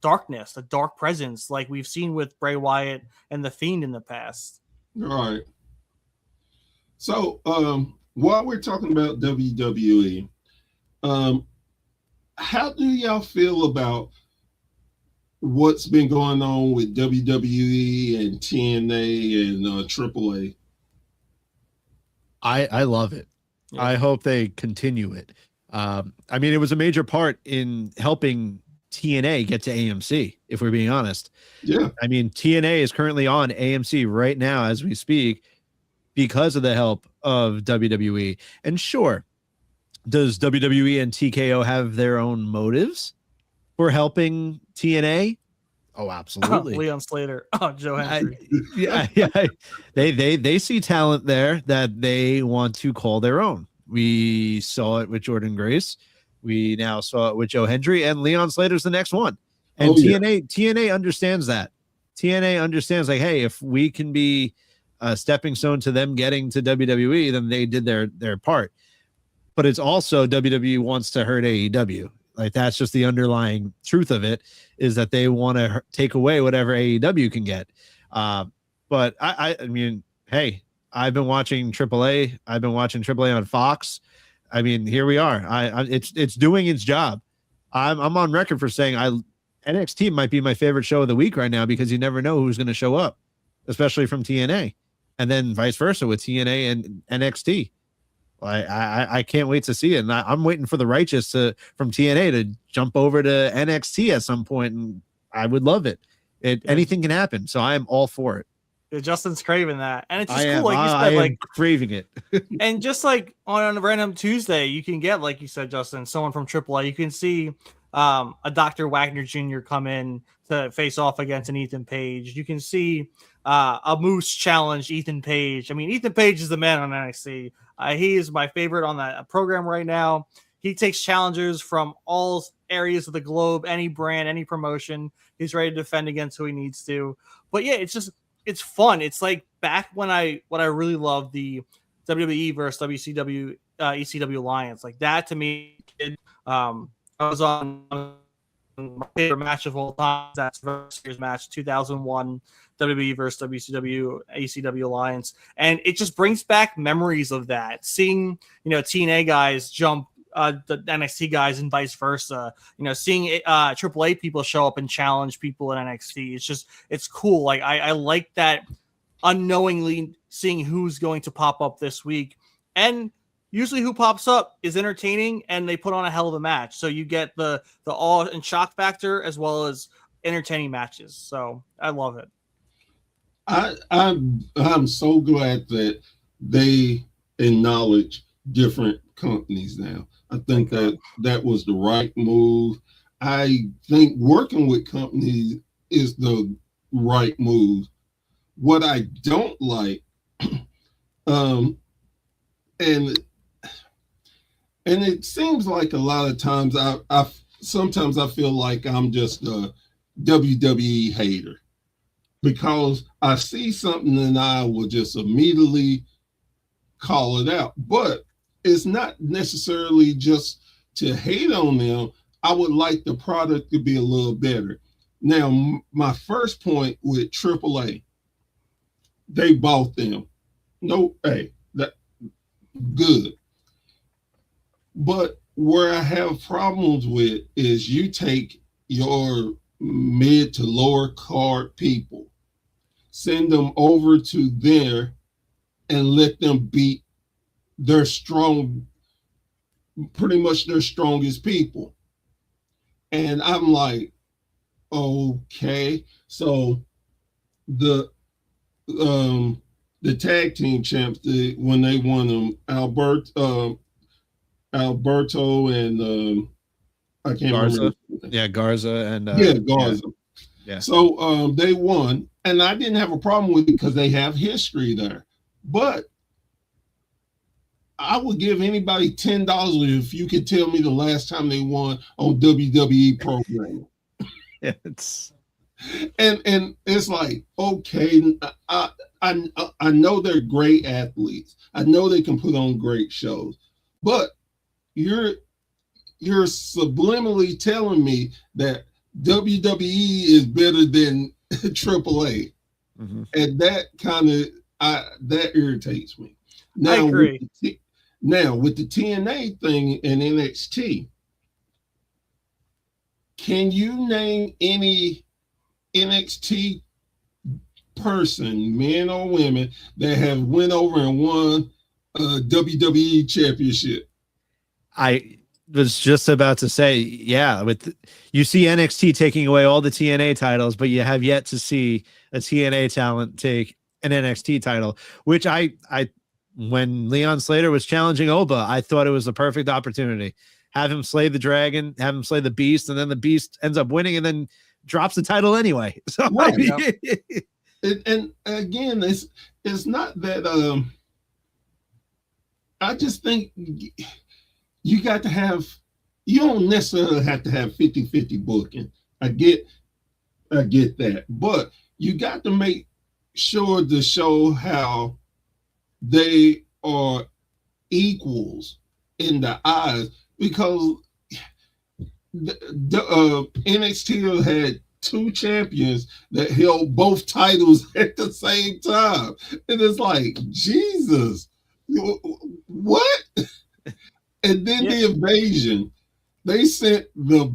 darkness, a dark presence, like we've seen with Bray Wyatt and The Fiend in the past. All right. So while we're talking about WWE, how do y'all feel about what's been going on with WWE and TNA and AAA? I love it. Yeah. I hope they continue it. I mean, it was a major part in helping TNA get to AMC, if we're being honest. Yeah. I mean, TNA is currently on AMC right now as we speak because of the help of WWE. And sure, does WWE and TKO have their own motives for helping TNA? Oh, absolutely. Leon Slater. Oh, Joe Hendry. Yeah. They see talent there that they want to call their own. We saw it with Jordan Grace. We now saw it with Joe Hendry, and Leon Slater's the next one. And TNA understands that. TNA understands, like, hey, if we can be a stepping stone to them getting to WWE, then they did their part. But it's also WWE wants to hurt AEW. Like that's just the underlying truth of it, is that they want to take away whatever AEW can get. But I mean, hey, I've been watching AAA. I've been watching AAA on Fox. I mean, here we are. It's doing its job. I'm on record for saying NXT might be my favorite show of the week right now, because you never know who's going to show up, especially from TNA, and then vice versa with TNA and NXT. I can't wait to see it, and I'm waiting for the Righteous from TNA to jump over to NXT at some point, and I would love it. Anything can happen, so I am all for it. Yeah, Justin's craving that, and it's just cool. Am. Like you said, I am like craving it. and just like on a random Tuesday, you can get, like you said, Justin, someone from AAA. You can see a Dr. Wagner Jr. come in to face off against an Ethan Page. You can see a Moose challenge Ethan Page. I mean, Ethan Page is the man on NXT. He is my favorite on that program right now. He takes challengers from all areas of the globe, any brand, any promotion. He's ready to defend against who he needs to. But yeah, it's fun. It's like back when I really loved the WWE versus WCW ECW alliance. Like that to me, I was on my favorite match of all time. That's the Series match 2001 WWE versus WCW ECW alliance, and it just brings back memories of that. Seeing TNA guys jump the NXT guys and vice versa. Seeing AAA people show up and challenge people in NXT. It's cool. Like I like that, unknowingly seeing who's going to pop up this week, and usually who pops up is entertaining and they put on a hell of a match. So you get the awe and shock factor as well as entertaining matches. So I love it. I'm so glad that they acknowledge different companies now. I think that was the right move. I think working with companies is the right move. What I don't like, and it seems like a lot of times sometimes I feel like I'm just a WWE hater, because I see something and I will just immediately call it out. But it's not necessarily just to hate on them. I would like the product to be a little better. Now, my first point with AAA, they bought them. No, hey, that good. But where I have problems with is you take your mid to lower card people, send them over to there and let them beat their pretty much their strongest people. And I'm like, okay. So the tag team champs, when they won them, Alberto and I can't Garza. remember. Yeah, Garza and Garza. Yeah. So they won, and I didn't have a problem with it because they have history there. But I would give anybody $10 if you could tell me the last time they won on WWE programming. And it's like, okay, I know they're great athletes. I know they can put on great shows, but you're subliminally telling me that WWE is better than AAA, and that kind of that irritates me. Now, I agree. With the TNA thing and NXT, can you name any NXT person, men or women, that have went over and won a WWE championship? I was just about to say, yeah, you see NXT taking away all the TNA titles, but you have yet to see a TNA talent take an NXT title, which when Leon Slater was challenging Oba, I thought it was the perfect opportunity. Have him slay the dragon, have him slay the beast, and then the beast ends up winning and then drops the title anyway. So right. And again, it's not that I just think you don't necessarily have to have 50-50 booking. I get that, but you got to make sure to show how they are equals in the eyes, because NXT had two champions that held both titles at the same time. And it's like, Jesus, what? And then the invasion, they sent the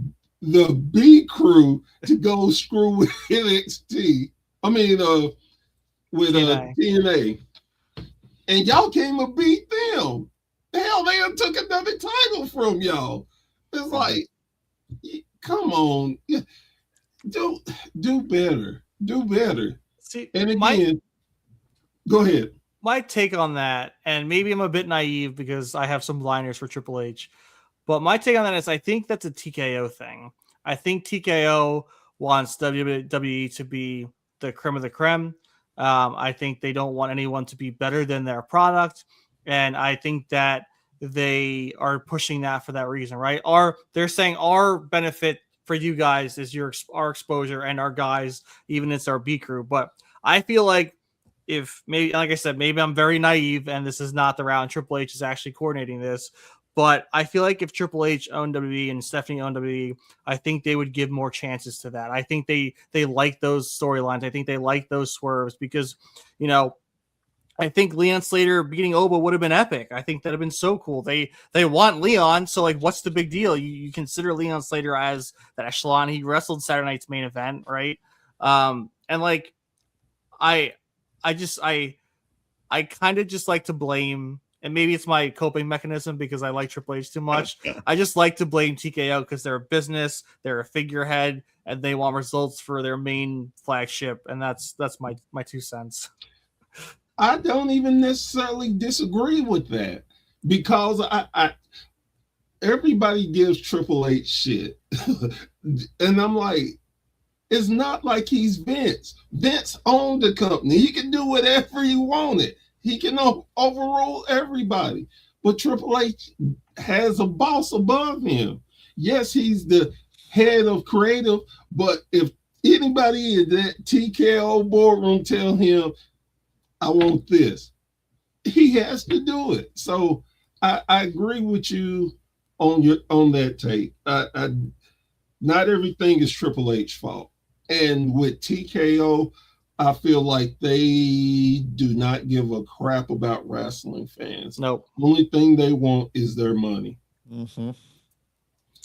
B crew to go screw with NXT. I mean, with TNA. And y'all came to beat them. Hell, they took another title from y'all. It's like, come on. Do better. Do better. See, and again, go ahead. My take on that, and maybe I'm a bit naive because I have some liners for Triple H, but my take on that is I think that's a TKO thing. I think TKO wants WWE to be the creme of the creme. I think they don't want anyone to be better than their product. And I think that they are pushing that for that reason, right? They're saying our benefit for you guys is our exposure, and our guys, even it's our B crew. But I feel like if maybe, like I said, maybe I'm very naive and this is not the route Triple H is actually coordinating this, but I feel like if Triple H owned WWE and Stephanie owned WWE, I think they would give more chances to that. I think they like those storylines. I think they like those swerves because, you know, I think Leon Slater beating Oba would have been epic. I think that'd have been so cool. They want Leon, so like, what's the big deal? You consider Leon Slater as that echelon. He wrestled Saturday night's main event, right? And like, I kind of just like to blame, and maybe it's my coping mechanism because I like Triple H too much. I just like to blame TKO because they're a business, they're a figurehead, and they want results for their main flagship, and that's my 2 cents. I don't even necessarily disagree with that because I everybody gives Triple H shit. And I'm like, it's not like he's Vince. Vince owned the company. He can do whatever he wanted. He can overrule everybody. But Triple H has a boss above him. Yes, he's the head of creative, but if anybody in that TKO boardroom tell him, I want this, he has to do it. So I agree with you on that take. Not everything is Triple H's fault. And with TKO, I feel like they do not give a crap about wrestling fans. Nope. Only thing they want is their money. Mm-hmm.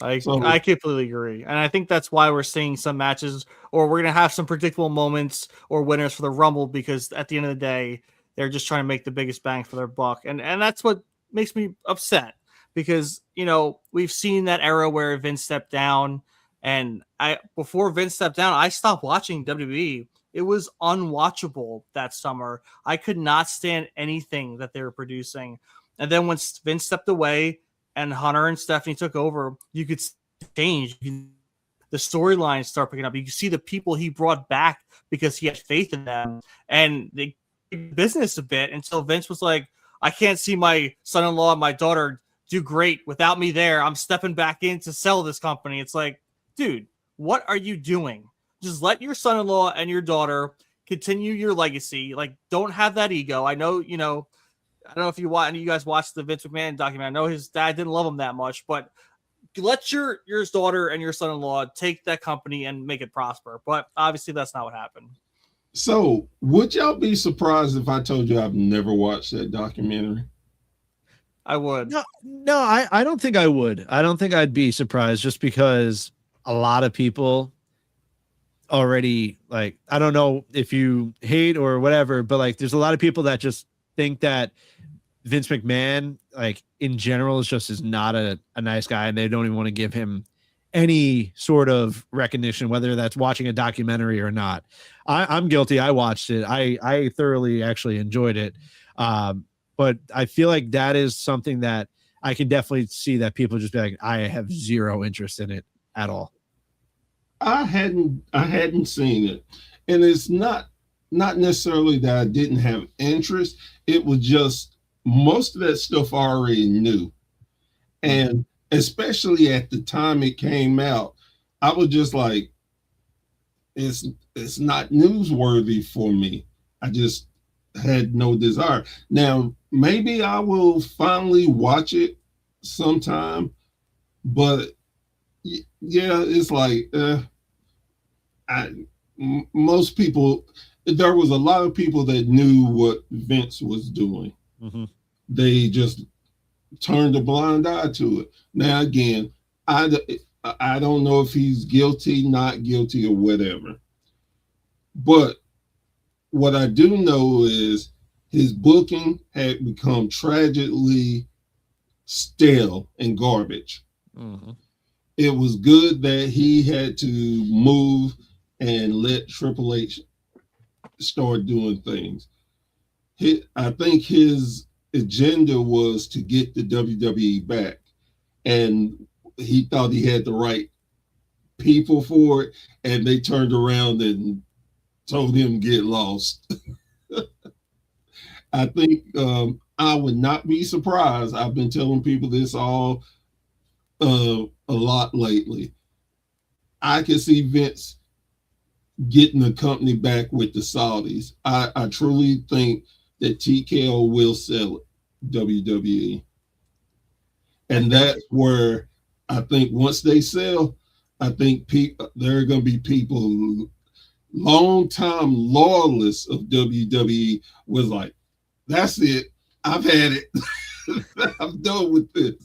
I completely agree. And I think that's why we're seeing some matches, or we're going to have some predictable moments or winners for the Rumble, because at the end of the day, they're just trying to make the biggest bang for their buck. And that's what makes me upset, because, you know, we've seen that era where Vince stepped down, and before Vince stepped down, I stopped watching WWE. It was unwatchable that summer. I could not stand anything that they were producing. And then when Vince stepped away and Hunter and Stephanie took over, you could change. The storylines start picking up. You can see the people he brought back because he had faith in them, and they business a bit until Vince was like, I can't see my son-in-law and my daughter do great without me there. I'm stepping back in to sell this company. It's like, dude, what are you doing? Just let your son-in-law and your daughter continue your legacy. Like, don't have that ego. I know, you know, I don't know if you guys watched the Vince McMahon documentary. I know his dad didn't love him that much, but let your daughter and your son-in-law take that company and make it prosper. But obviously that's not what happened. So would y'all be surprised if I told you I've never watched that documentary? I would. No, I don't think I would. I don't think I'd be surprised, just because a lot of people already, like, I don't know if you hate or whatever, but like, there's a lot of people that just think that Vince McMahon, like, in general, is not a nice guy, and they don't even want to give him any sort of recognition, whether that's watching a documentary or not. I'm guilty. I watched it. I thoroughly actually enjoyed it. But I feel like that is something that I can definitely see that people just be like, I have zero interest in it at all. I hadn't seen it, and it's not necessarily that I didn't have interest. It was just most of that stuff I already knew, and especially at the time it came out, I was just like, it's not newsworthy for me. I just had no desire. Now, maybe I will finally watch it sometime, but Yeah, it's like most people. There was a lot of people that knew what Vince was doing. Mm-hmm. They just turned a blind eye to it. Now again, I don't know if he's guilty, not guilty, or whatever. But what I do know is his booking had become tragically stale and garbage. Mm-hmm. It was good that he had to move and let Triple H start doing things. I think his agenda was to get the WWE back, and he thought he had the right people for it, and they turned around and told him get lost. I think I would not be surprised. I've been telling people this all a lot lately. I can see Vince getting the company back with the Saudis. I truly think that TKO will sell it, WWE. And that's where I think once they sell, I think there are going to be people who long-time loyalists of WWE was like, that's it. I've had it. I'm done with this.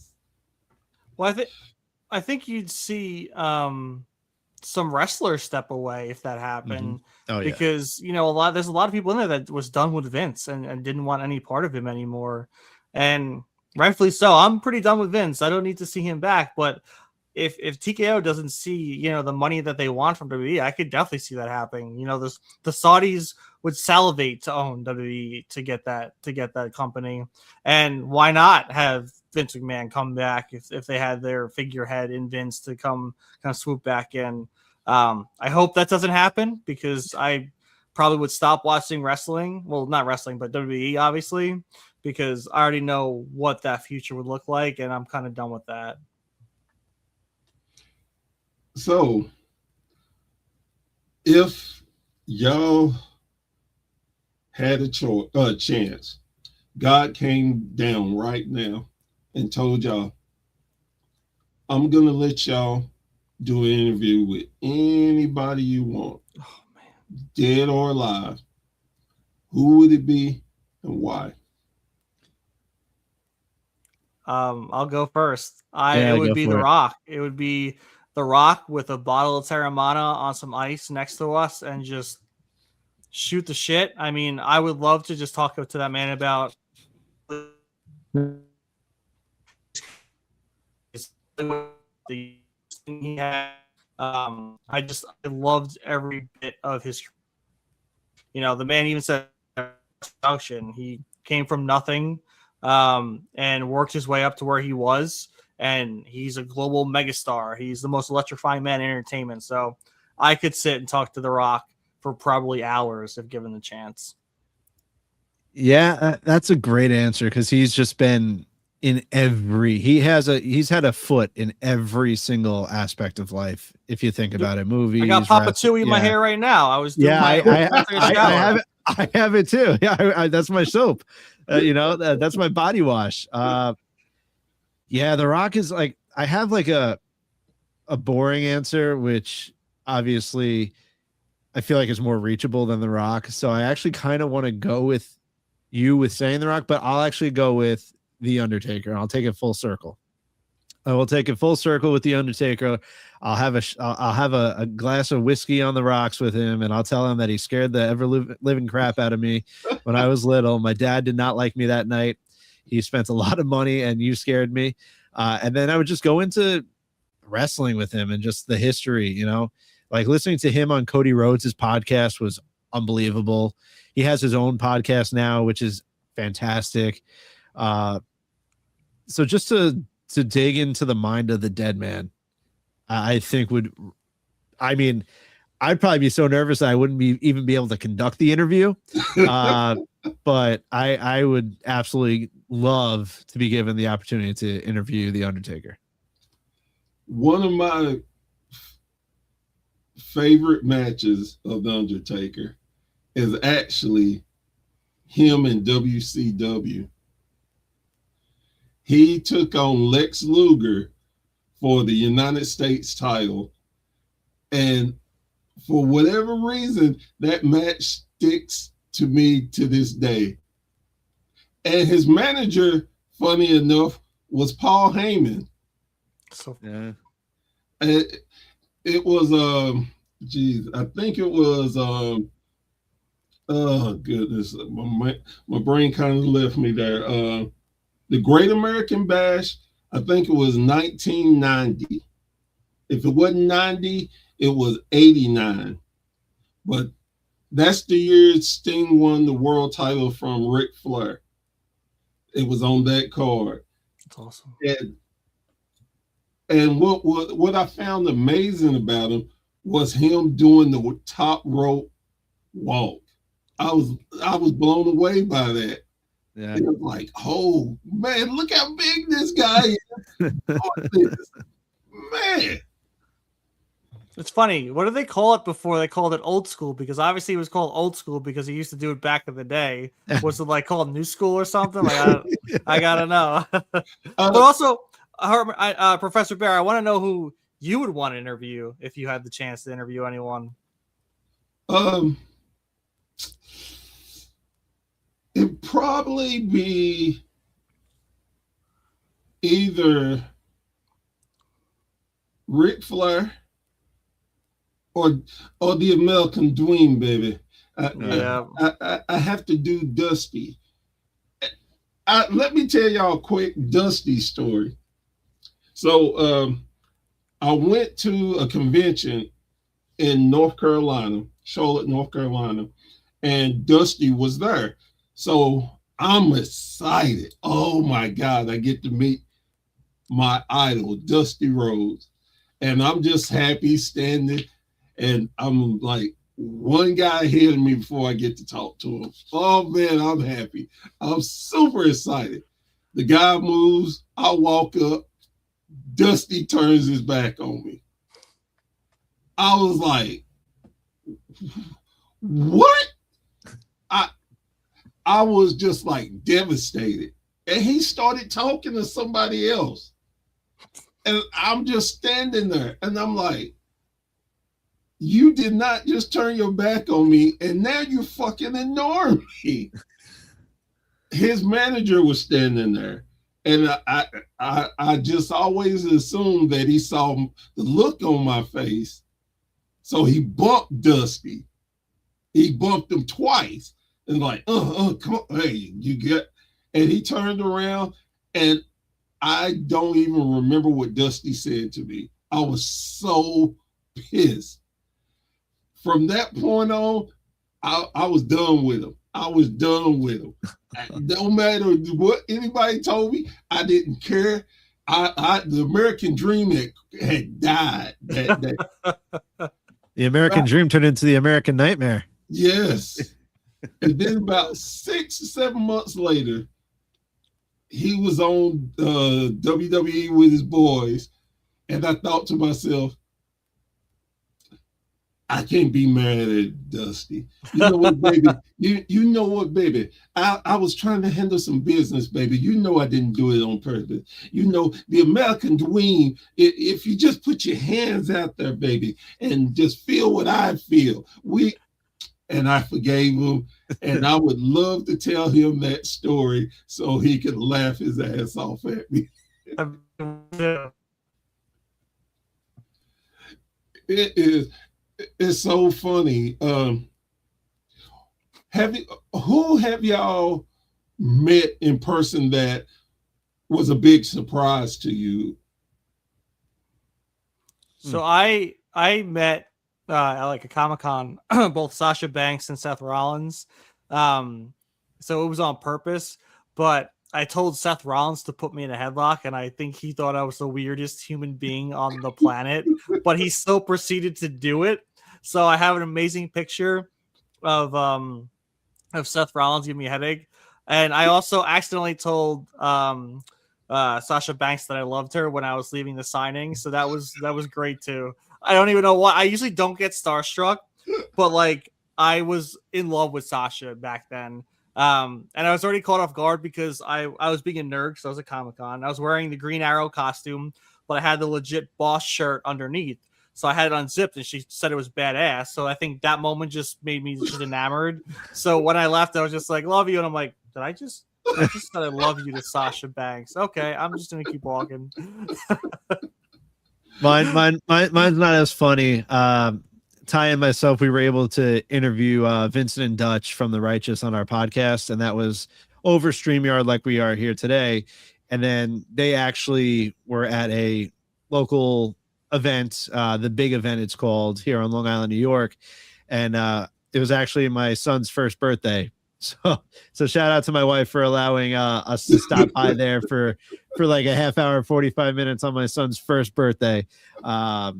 Well, I think you'd see some wrestlers step away if that happened. Mm-hmm. Oh, yeah. Because there's a lot of people in there that was done with Vince and didn't want any part of him anymore, and rightfully so. I'm pretty done with Vince. I don't need to see him back. But if TKO doesn't see the money that they want from WWE, I could definitely see that happening. The Saudis would salivate to own WWE to get that company, and why not have Vince McMahon come back if they had their figurehead in Vince to come kind of swoop back in. I hope that doesn't happen, because I probably would stop watching wrestling. Well, not wrestling, but WWE, obviously, because I already know what that future would look like, and I'm kind of done with that. So, if y'all had a chance, God came down right now and told y'all, I'm going to let y'all do an interview with anybody you want, dead or alive, who would it be and why? I'll go first. Yeah, It would go be for The it. Rock. It would be The Rock with a bottle of Terramana on some ice next to us and just shoot the shit. I mean, I would love to just talk to that man about the thing he had. I loved every bit of his. The man even said production. He came from nothing and worked his way up to where he was, and he's a global megastar. He's the most electrifying man in entertainment. So I could sit and talk to The Rock for probably hours if given the chance. Yeah, that's a great answer, because he's just been in he's had a foot in every single aspect of life. If you think about it, movies. I got Papa Chewie in my hair right now. I was doing I have it too. Yeah, that's my soap. That's my body wash. Yeah, The Rock is like, I have like a boring answer, which obviously I feel like is more reachable than The Rock. So I actually kind of want to go with you with saying The Rock, but I'll actually go with The Undertaker. I'll take it full circle. I will take it full circle with The Undertaker. I'll have a glass of whiskey on the rocks with him, and I'll tell him that he scared the ever living crap out of me when I was little. My dad did not like me that night. He spent a lot of money, and you scared me. And then I would just go into wrestling with him and just the history, like listening to him on Cody Rhodes' podcast was unbelievable. He has his own podcast now, which is fantastic. So just to dig into the mind of the dead man, I think I'd probably be so nervous that I wouldn't even be able to conduct the interview. But I would absolutely love to be given the opportunity to interview The Undertaker. One of my favorite matches of The Undertaker is actually him in WCW. He took on Lex Luger for the United States title. And for whatever reason, that match sticks to me to this day. And his manager, funny enough, was Paul Heyman. So And it was I think it was oh goodness, my brain kind of left me there. The Great American Bash, I think it was 1990. If it wasn't 90, it was 89. But that's the year Sting won the world title from Ric Flair. It was on that card. that's awesome. And what I found amazing about him was him doing the top rope walk. I was blown away by that. Yeah. It was like, oh man, look how big this guy is. Man. It's funny. What did they call it before? They called it old school because obviously it was called old school because he used to do it back in the day. Was it like called new school or something? Like I gotta know. But also, Professor Bear, I want to know who you would want to interview if you had the chance to interview anyone. It'd probably be either Ric Flair or the American Dream, baby. I have to do Dusty. Let me tell y'all a quick Dusty story. So I went to a convention in North Carolina, Charlotte, North Carolina, and Dusty was there. So I'm excited. Oh my God, I get to meet my idol, Dusty Rhodes. And I'm just happy standing. And I'm like one guy ahead of me before I get to talk to him. Oh man, I'm happy. I'm super excited. The guy moves, I walk up, Dusty turns his back on me. I was like, what? I was just like devastated. And he started talking to somebody else. And I'm just standing there and I'm like, you did not just turn your back on me and now you're fucking ignoring me. His manager was standing there. And I just always assumed that he saw the look on my face. So he bumped Dusty. He bumped him twice. And like, come on, hey, you get, and he turned around and I don't even remember what Dusty said to me. I was so pissed. From that point on, I was done with him. I was done with him. No matter what anybody told me, I didn't care. The American Dream had died that day. The American Dream turned into the American Nightmare. Yes. And then about 6 or 7 months later, he was on WWE with his boys. And I thought to myself, I can't be mad at Dusty. You know what, baby? You know what, baby? I was trying to handle some business, baby. You know I didn't do it on purpose. You know, the American Dream, if you just put your hands out there, baby, and just feel what I feel. And I forgave him. And I would love to tell him that story so he could laugh his ass off at me. It's so funny. Who have y'all met in person that was a big surprise to you? So I met at like a Comic-Con both Sasha Banks and Seth Rollins. So it was on purpose, but I told Seth Rollins to put me in a headlock, and I think he thought I was the weirdest human being on the planet, but he still proceeded to do it. So I have an amazing picture of Seth Rollins giving me a headache. And I also accidentally told Sasha Banks that I loved her when I was leaving the signing. So that was great too. I don't even know why. I usually don't get starstruck, but like I was in love with Sasha back then. And I was already caught off guard because I was being a nerd because I was at Comic-Con. I was wearing the Green Arrow costume, but I had the legit boss shirt underneath. So I had it unzipped, and she said it was badass. So I think that moment just made me just enamored. So when I left, I was just like, love you. And I'm like, I just said I love you to Sasha Banks. Okay, I'm just going to keep walking. Mine's not as funny. Ty and myself, we were able to interview Vincent and Dutch from The Righteous on our podcast, and that was over StreamYard like we are here today. And then they actually were at a local event, the big event it's called, here on Long Island, New York. And it was actually my son's first birthday. So shout out to my wife for allowing us to stop by there for like a half hour, 45 minutes on my son's first birthday. But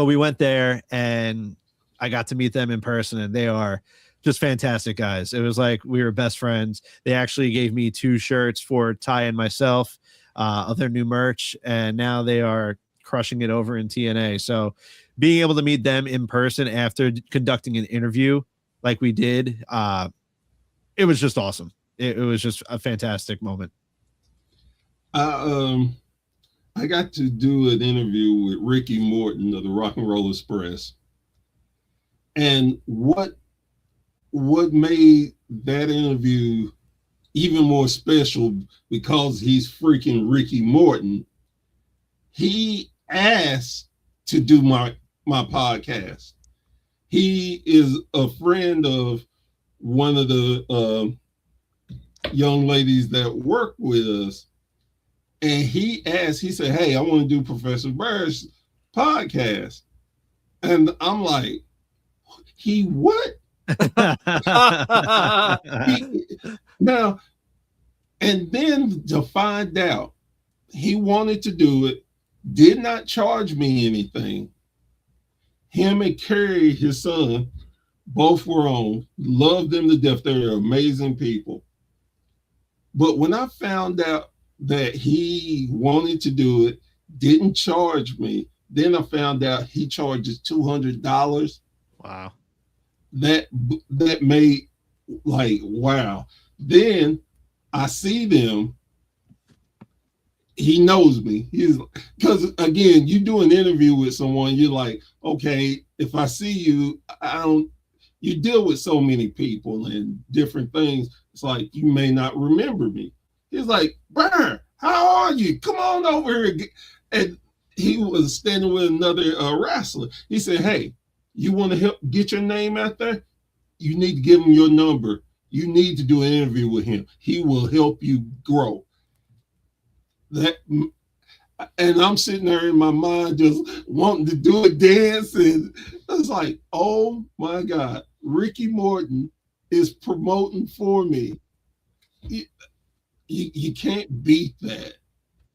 we went there and I got to meet them in person, and they are just fantastic guys. It was like we were best friends. They actually gave me 2 shirts for Ty and myself of their new merch, and now they are crushing it over in TNA. So being able to meet them in person after conducting an interview like we did, it was just awesome. It was just a fantastic moment. I got to do an interview with Ricky Morton of the Rock and Roll Express. And what made that interview even more special, because he's freaking Ricky Morton, he asked to do my podcast. He is a friend of one of the young ladies that work with us. And he said, hey, I want to do Professor Bird's podcast. And I'm like, he what? Now, and then to find out he wanted to do it, did not charge me anything. Him and Carrie, his son, both were on, loved them to death. They're amazing people. But when I found out that he wanted to do it, didn't charge me, then I found out he charges $200. Wow. That made like, wow. Then I see them. He knows me. He's, because again, you do an interview with someone, you're like, okay, if I see you, you deal with so many people and different things. It's like, you may not remember me. He's like, Burn, how are you? Come on over here. And he was standing with another wrestler. He said, hey, you want to help get your name out there? You need to give him your number. You need to do an interview with him. He will help you grow. And I'm sitting there in my mind just wanting to do a dance, and it's like, oh my God, Ricky Morton is promoting for me. You can't beat that.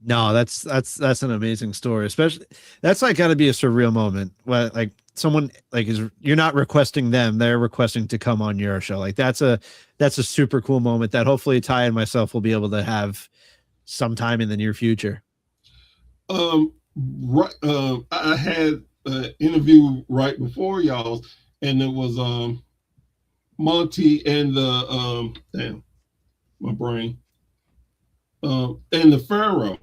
No, that's an amazing story. Especially that's like got to be a surreal moment where like someone like you're not requesting them, they're requesting to come on your show. Like that's a super cool moment that hopefully Ty and myself will be able to have sometime in the near future. Right. I had an interview right before y'all, and it was Monty and the damn, my brain. And the Pharaoh.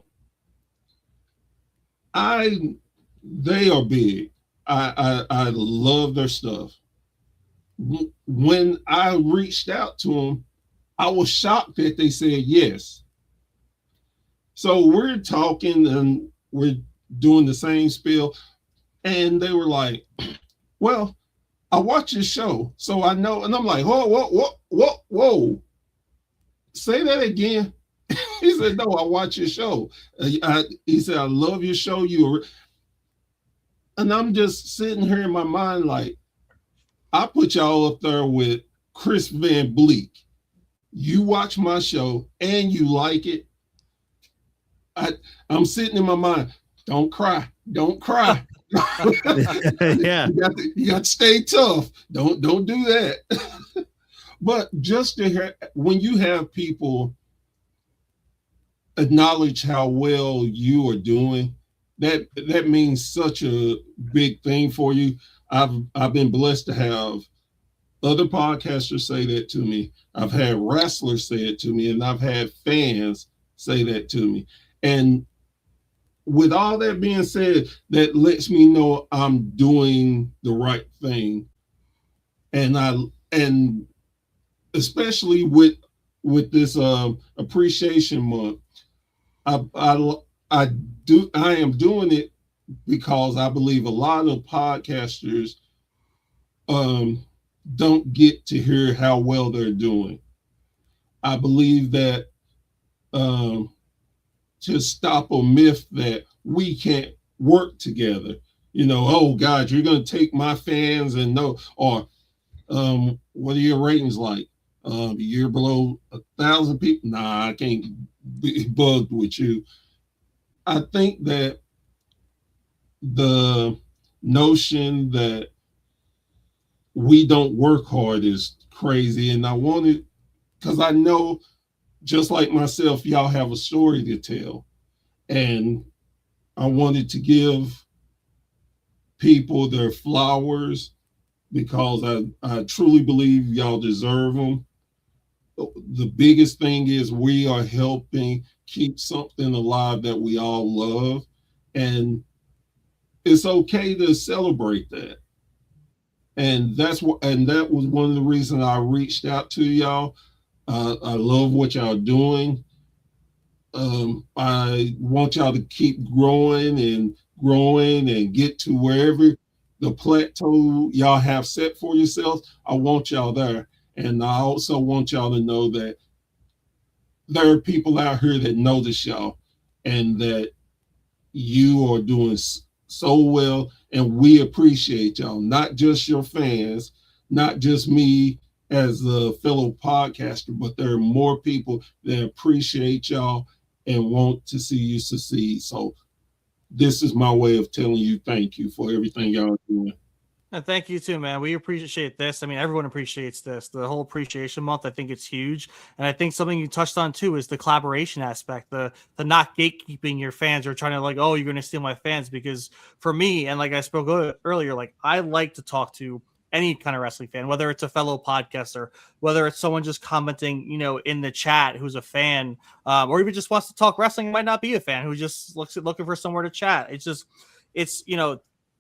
They are big. I love their stuff. When I reached out to them, I was shocked that they said yes. So we're talking and we're doing the same spiel, and they were like, well, I watch your show, so I know. And I'm like, whoa. Say that again. He said, no, I watch your show. He said, I love your show. And I'm just sitting here in my mind like, I put y'all up there with Chris Van Bleek. You watch my show and you like it. I'm sitting in my mind, don't cry. Yeah. You got to stay tough. Don't do that. But just to hear, when you have people acknowledge how well you are doing, that means such a big thing for you. I've been blessed to have other podcasters say that to me. I've had wrestlers say it to me, and I've had fans say that to me. And with all that being said, that lets me know I'm doing the right thing. And especially with this appreciation month, I, I I am doing it because I believe a lot of podcasters um, don't get to hear how well they're doing. I believe that um, to stop a myth that we can't work together. You know, oh God, you're going to take my fans and no, or what are your ratings like? You're below 1,000 people. Nah, I can't be bugged with you. I think that the notion that we don't work hard is crazy. And I wanted, because I know just like myself, y'all have a story to tell. And I wanted to give people their flowers because I truly believe y'all deserve them. The biggest thing is we are helping keep something alive that we all love. And it's okay to celebrate that. And that was one of the reasons I reached out to y'all. I love what y'all doing. I want y'all to keep growing and get to wherever the plateau y'all have set for yourselves. I want y'all there. And I also want y'all to know that there are people out here that notice y'all and that you are doing so well. And we appreciate y'all, not just your fans, not just me as a fellow podcaster, but there are more people that appreciate y'all and want to see you succeed. So this is my way of telling you thank you for everything y'all are doing. And thank you too, man. We appreciate this. I mean, everyone appreciates this. The whole appreciation month, I think it's huge. And I think something you touched on too is the collaboration aspect, the not gatekeeping your fans or trying to like, oh, you're going to steal my fans. Because for me, and like I spoke earlier, like I like to talk to any kind of wrestling fan, whether it's a fellow podcaster, whether it's someone just commenting, in the chat who's a fan, or even just wants to talk wrestling, might not be a fan who just looking for somewhere to chat. It's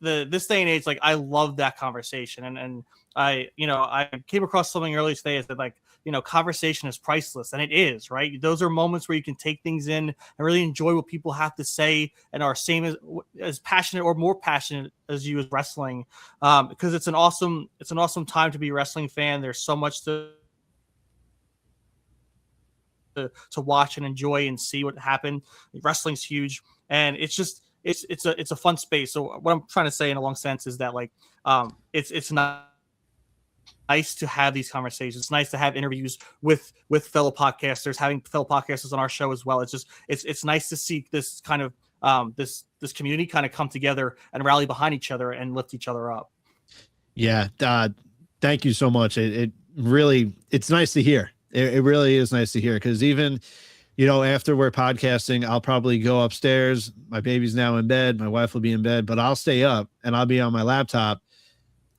this day and age, like I love that conversation. And I came across something earlier today is that like, conversation is priceless, and it is, right? Those are moments where you can take things in and really enjoy what people have to say and are same as passionate or more passionate as you as wrestling. Because it's an awesome time to be a wrestling fan. There's so much to watch and enjoy and see what happened. Wrestling's huge, and it's a fun space. So what I'm trying to say in a long sense is that like it's not nice to have these conversations. It's nice to have interviews with fellow podcasters, having fellow podcasters on our show as well. It's nice to see this kind of this community kind of come together and rally behind each other and lift each other up. Yeah. Thank you so much. It really, it's nice to hear. It really is nice to hear. Cause even, after we're podcasting, I'll probably go upstairs. My baby's now in bed. My wife will be in bed, but I'll stay up and I'll be on my laptop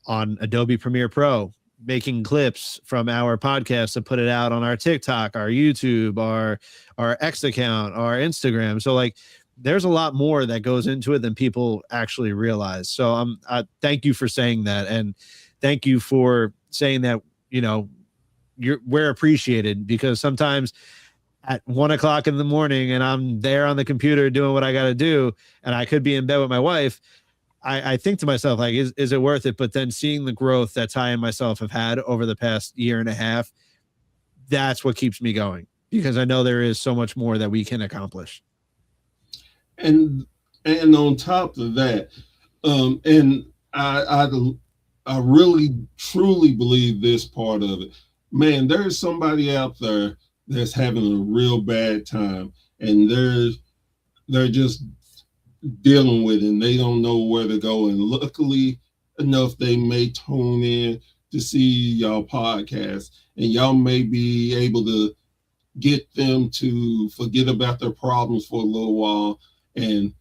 on Adobe Premiere Pro, making clips from our podcast to put it out on our TikTok, our YouTube, our X account, our Instagram. So like, there's a lot more that goes into it than people actually realize. So thank you for saying that. And thank you for saying that, we're appreciated, because sometimes at 1 o'clock in the morning and I'm there on the computer doing what I got to do, and I could be in bed with my wife, I think to myself, like, is it worth it? But then seeing the growth that Ty and myself have had over the past year and a half, that's what keeps me going, because I know there is so much more that we can accomplish. And on top of that, and I really truly believe this part of it. Man, there's somebody out there that's having a real bad time, and they're just dealing with it, and they don't know where to go. And luckily enough, they may tune in to see y'all podcast, and y'all may be able to get them to forget about their problems for a little while. And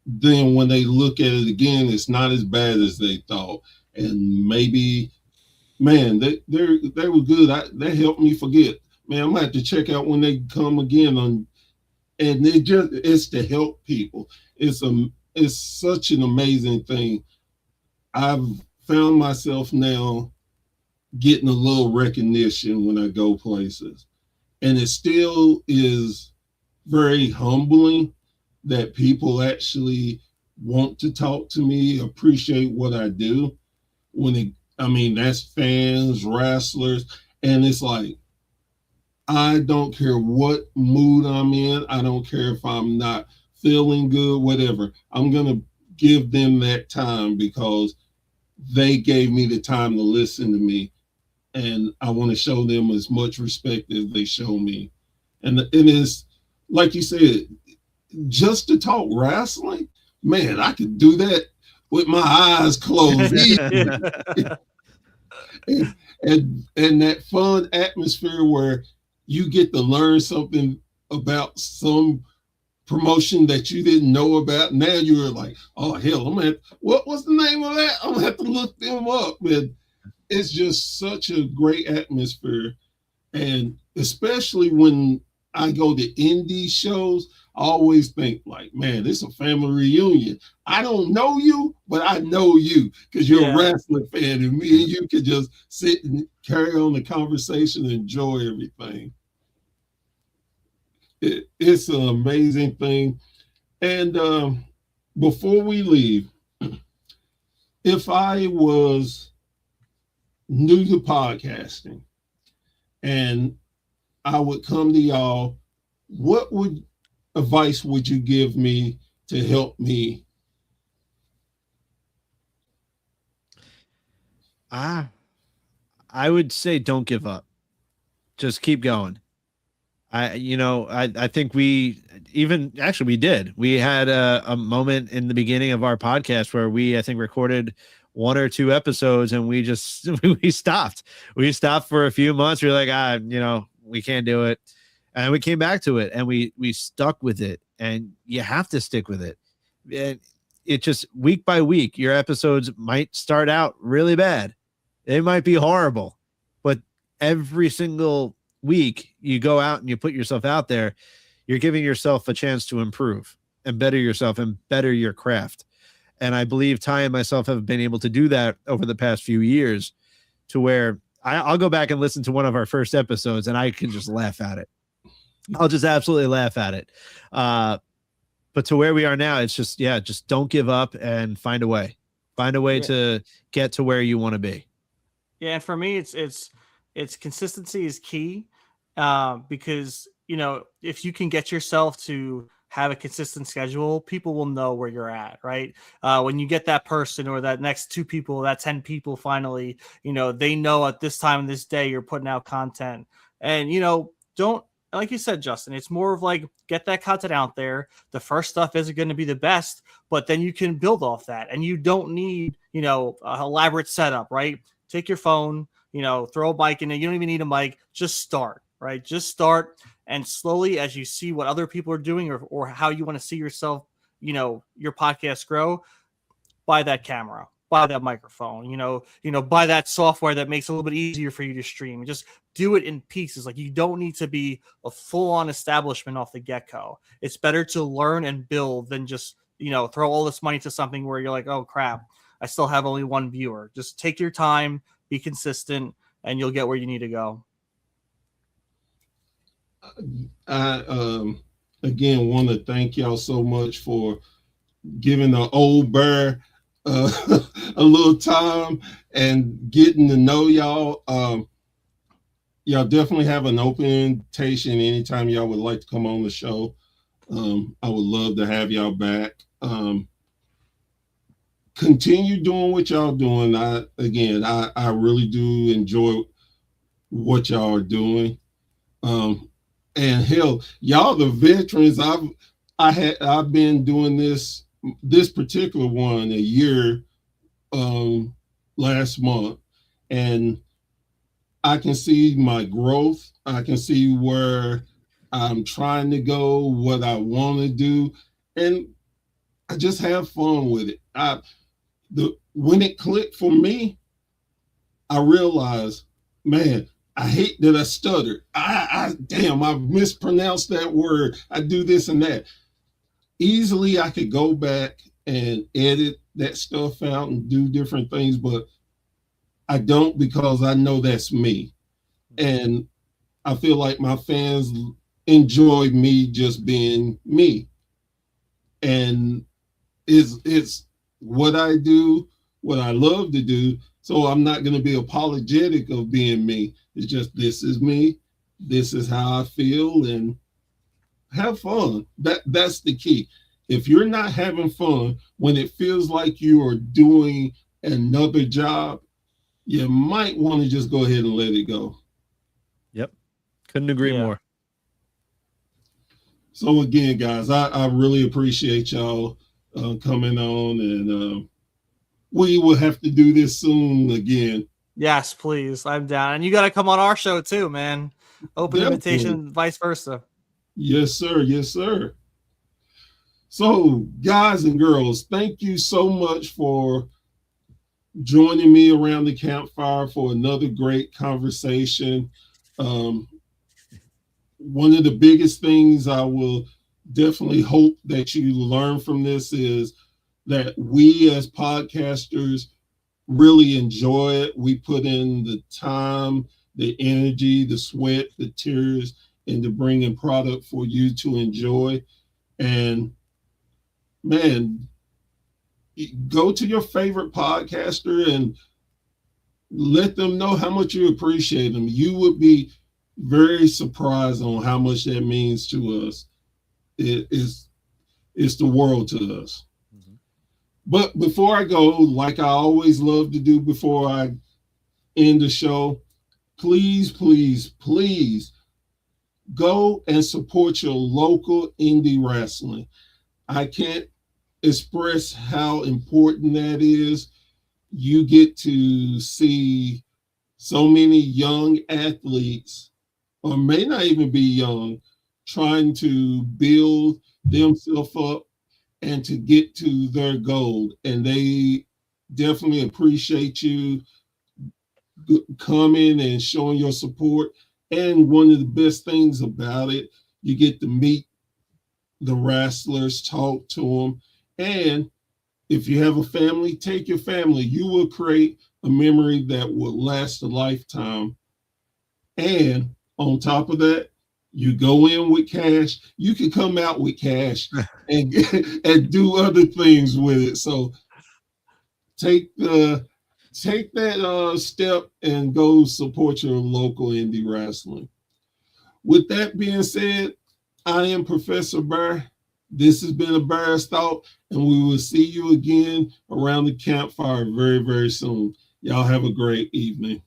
then when they look at it again, it's not as bad as they thought. And maybe, man, they were good. They helped me forget. Man, I'm gonna have to check out when they come again on and it's to help people. It's such an amazing thing. I've found myself now getting a little recognition when I go places, and it still is very humbling that people actually want to talk to me, appreciate what I do. I mean, that's fans, wrestlers, and it's like, I don't care what mood I'm in. I don't care if I'm not feeling good, whatever. I'm going to give them that time because they gave me the time to listen to me. And I want to show them as much respect as they show me. And it is, like you said, just to talk wrestling, man, I could do that with my eyes closed. and that fun atmosphere where you get to learn something about some promotion that you didn't know about. Now you're like, oh hell, what's the name of that? I'm gonna have to look them up. And it's just such a great atmosphere. And especially when I go to indie shows, I always think like, man, this is a family reunion. I don't know you, but I know you because you're a wrestling fan, and me and you can just sit and carry on the conversation and enjoy everything. It's an amazing thing. And before we leave, if I was new to podcasting and I would come to y'all, what advice would you give me to help me? I would say don't give up. Just keep going. I think we did. We had a moment in the beginning of our podcast where I think recorded 1 or 2 episodes and we stopped. We stopped for a few months. We were like, we can't do it. And we came back to it and we stuck with it, and you have to stick with it. And it just week by week, your episodes might start out really bad. They might be horrible, but every single week you go out and you put yourself out there, you're giving yourself a chance to improve and better yourself and better your craft. And I believe Ty and myself have been able to do that over the past few years, to where I'll go back and listen to one of our first episodes and I can just laugh at it. I'll just absolutely laugh at it. But to where we are now, it's just don't give up and find a way to get to where you want to be. Yeah. And for me, it's consistency is key. Because, if you can get yourself to have a consistent schedule, people will know where you're at, right? When you get that person or that next 2 people, that 10 people, finally, they know at this time, this day, you're putting out content. And, don't, like you said, Justin, it's more of like, get that content out there. The first stuff isn't going to be the best, but then you can build off that. And you don't need, an elaborate setup, right? Take your phone, throw a mic in it. You don't even need a mic. Just start, right? Just start. And slowly, as you see what other people are doing or how you want to see yourself, your podcast grow, buy that camera, buy that microphone, buy that software that makes it a little bit easier for you to stream. Just do it in pieces. Like, you don't need to be a full-on establishment off the get-go. It's better to learn and build than just, throw all this money to something where you're like, oh crap, I still have only 1 viewer. Just take your time, be consistent, and you'll get where you need to go. I again want to thank y'all so much for giving the old bear a little time and getting to know y'all. Y'all definitely have an open invitation anytime y'all would like to come on the show. I would love to have y'all back. Continue doing what y'all doing. I really do enjoy what y'all are doing. And hell, y'all the veterans. I've been doing this particular one a year last month, and I can see my growth. I can see where I'm trying to go, what I want to do, and I just have fun with it. When it clicked for me, I realized, man, I hate that I stuttered. Damn, I mispronounced that word. I do this and that. Easily, I could go back and edit that stuff out and do different things, but I don't, because I know that's me. And I feel like my fans enjoy me just being me. And it's what I do, what I love to do. So I'm not going to be apologetic of being me. It's just, this is me. This is how I feel, and have fun. That's the key. If you're not having fun when it feels like you are doing another job, you might want to just go ahead and let it go. Yep. Couldn't agree more. So again, guys, I really appreciate y'all coming on, and we will have to do this soon again. Yes, please. I'm down. And you got to come on our show too, man. Open invitation, vice versa. Yes, sir. Yes, sir. So, guys and girls, thank you so much for joining me around the campfire for another great conversation. One of the biggest things I will definitely hope that you learn from this is that we as podcasters really enjoy it. We put in the time, the energy, the sweat, the tears into bringing product for you to enjoy. And man, go to your favorite podcaster and let them know how much you appreciate them. You would be very surprised on how much that means to us. It's the world to us. Mm-hmm. But before I go, like I always love to do before I end the show, please, please, please go and support your local indie wrestling. I can't express how important that is. You get to see so many young athletes, or may not even be young, trying to build themselves up and to get to their goal. And they definitely appreciate you coming and showing your support. And one of the best things about it, you get to meet the wrestlers, talk to them. And if you have a family, take your family. You will create a memory that will last a lifetime. And on top of that, you go in with cash. You can come out with cash and do other things with it. So take that step and go support your local indie wrestling. With that being said, I am Professor Bear. This has been a Bear's Thought, and we will see you again around the campfire very, very soon. Y'all have a great evening.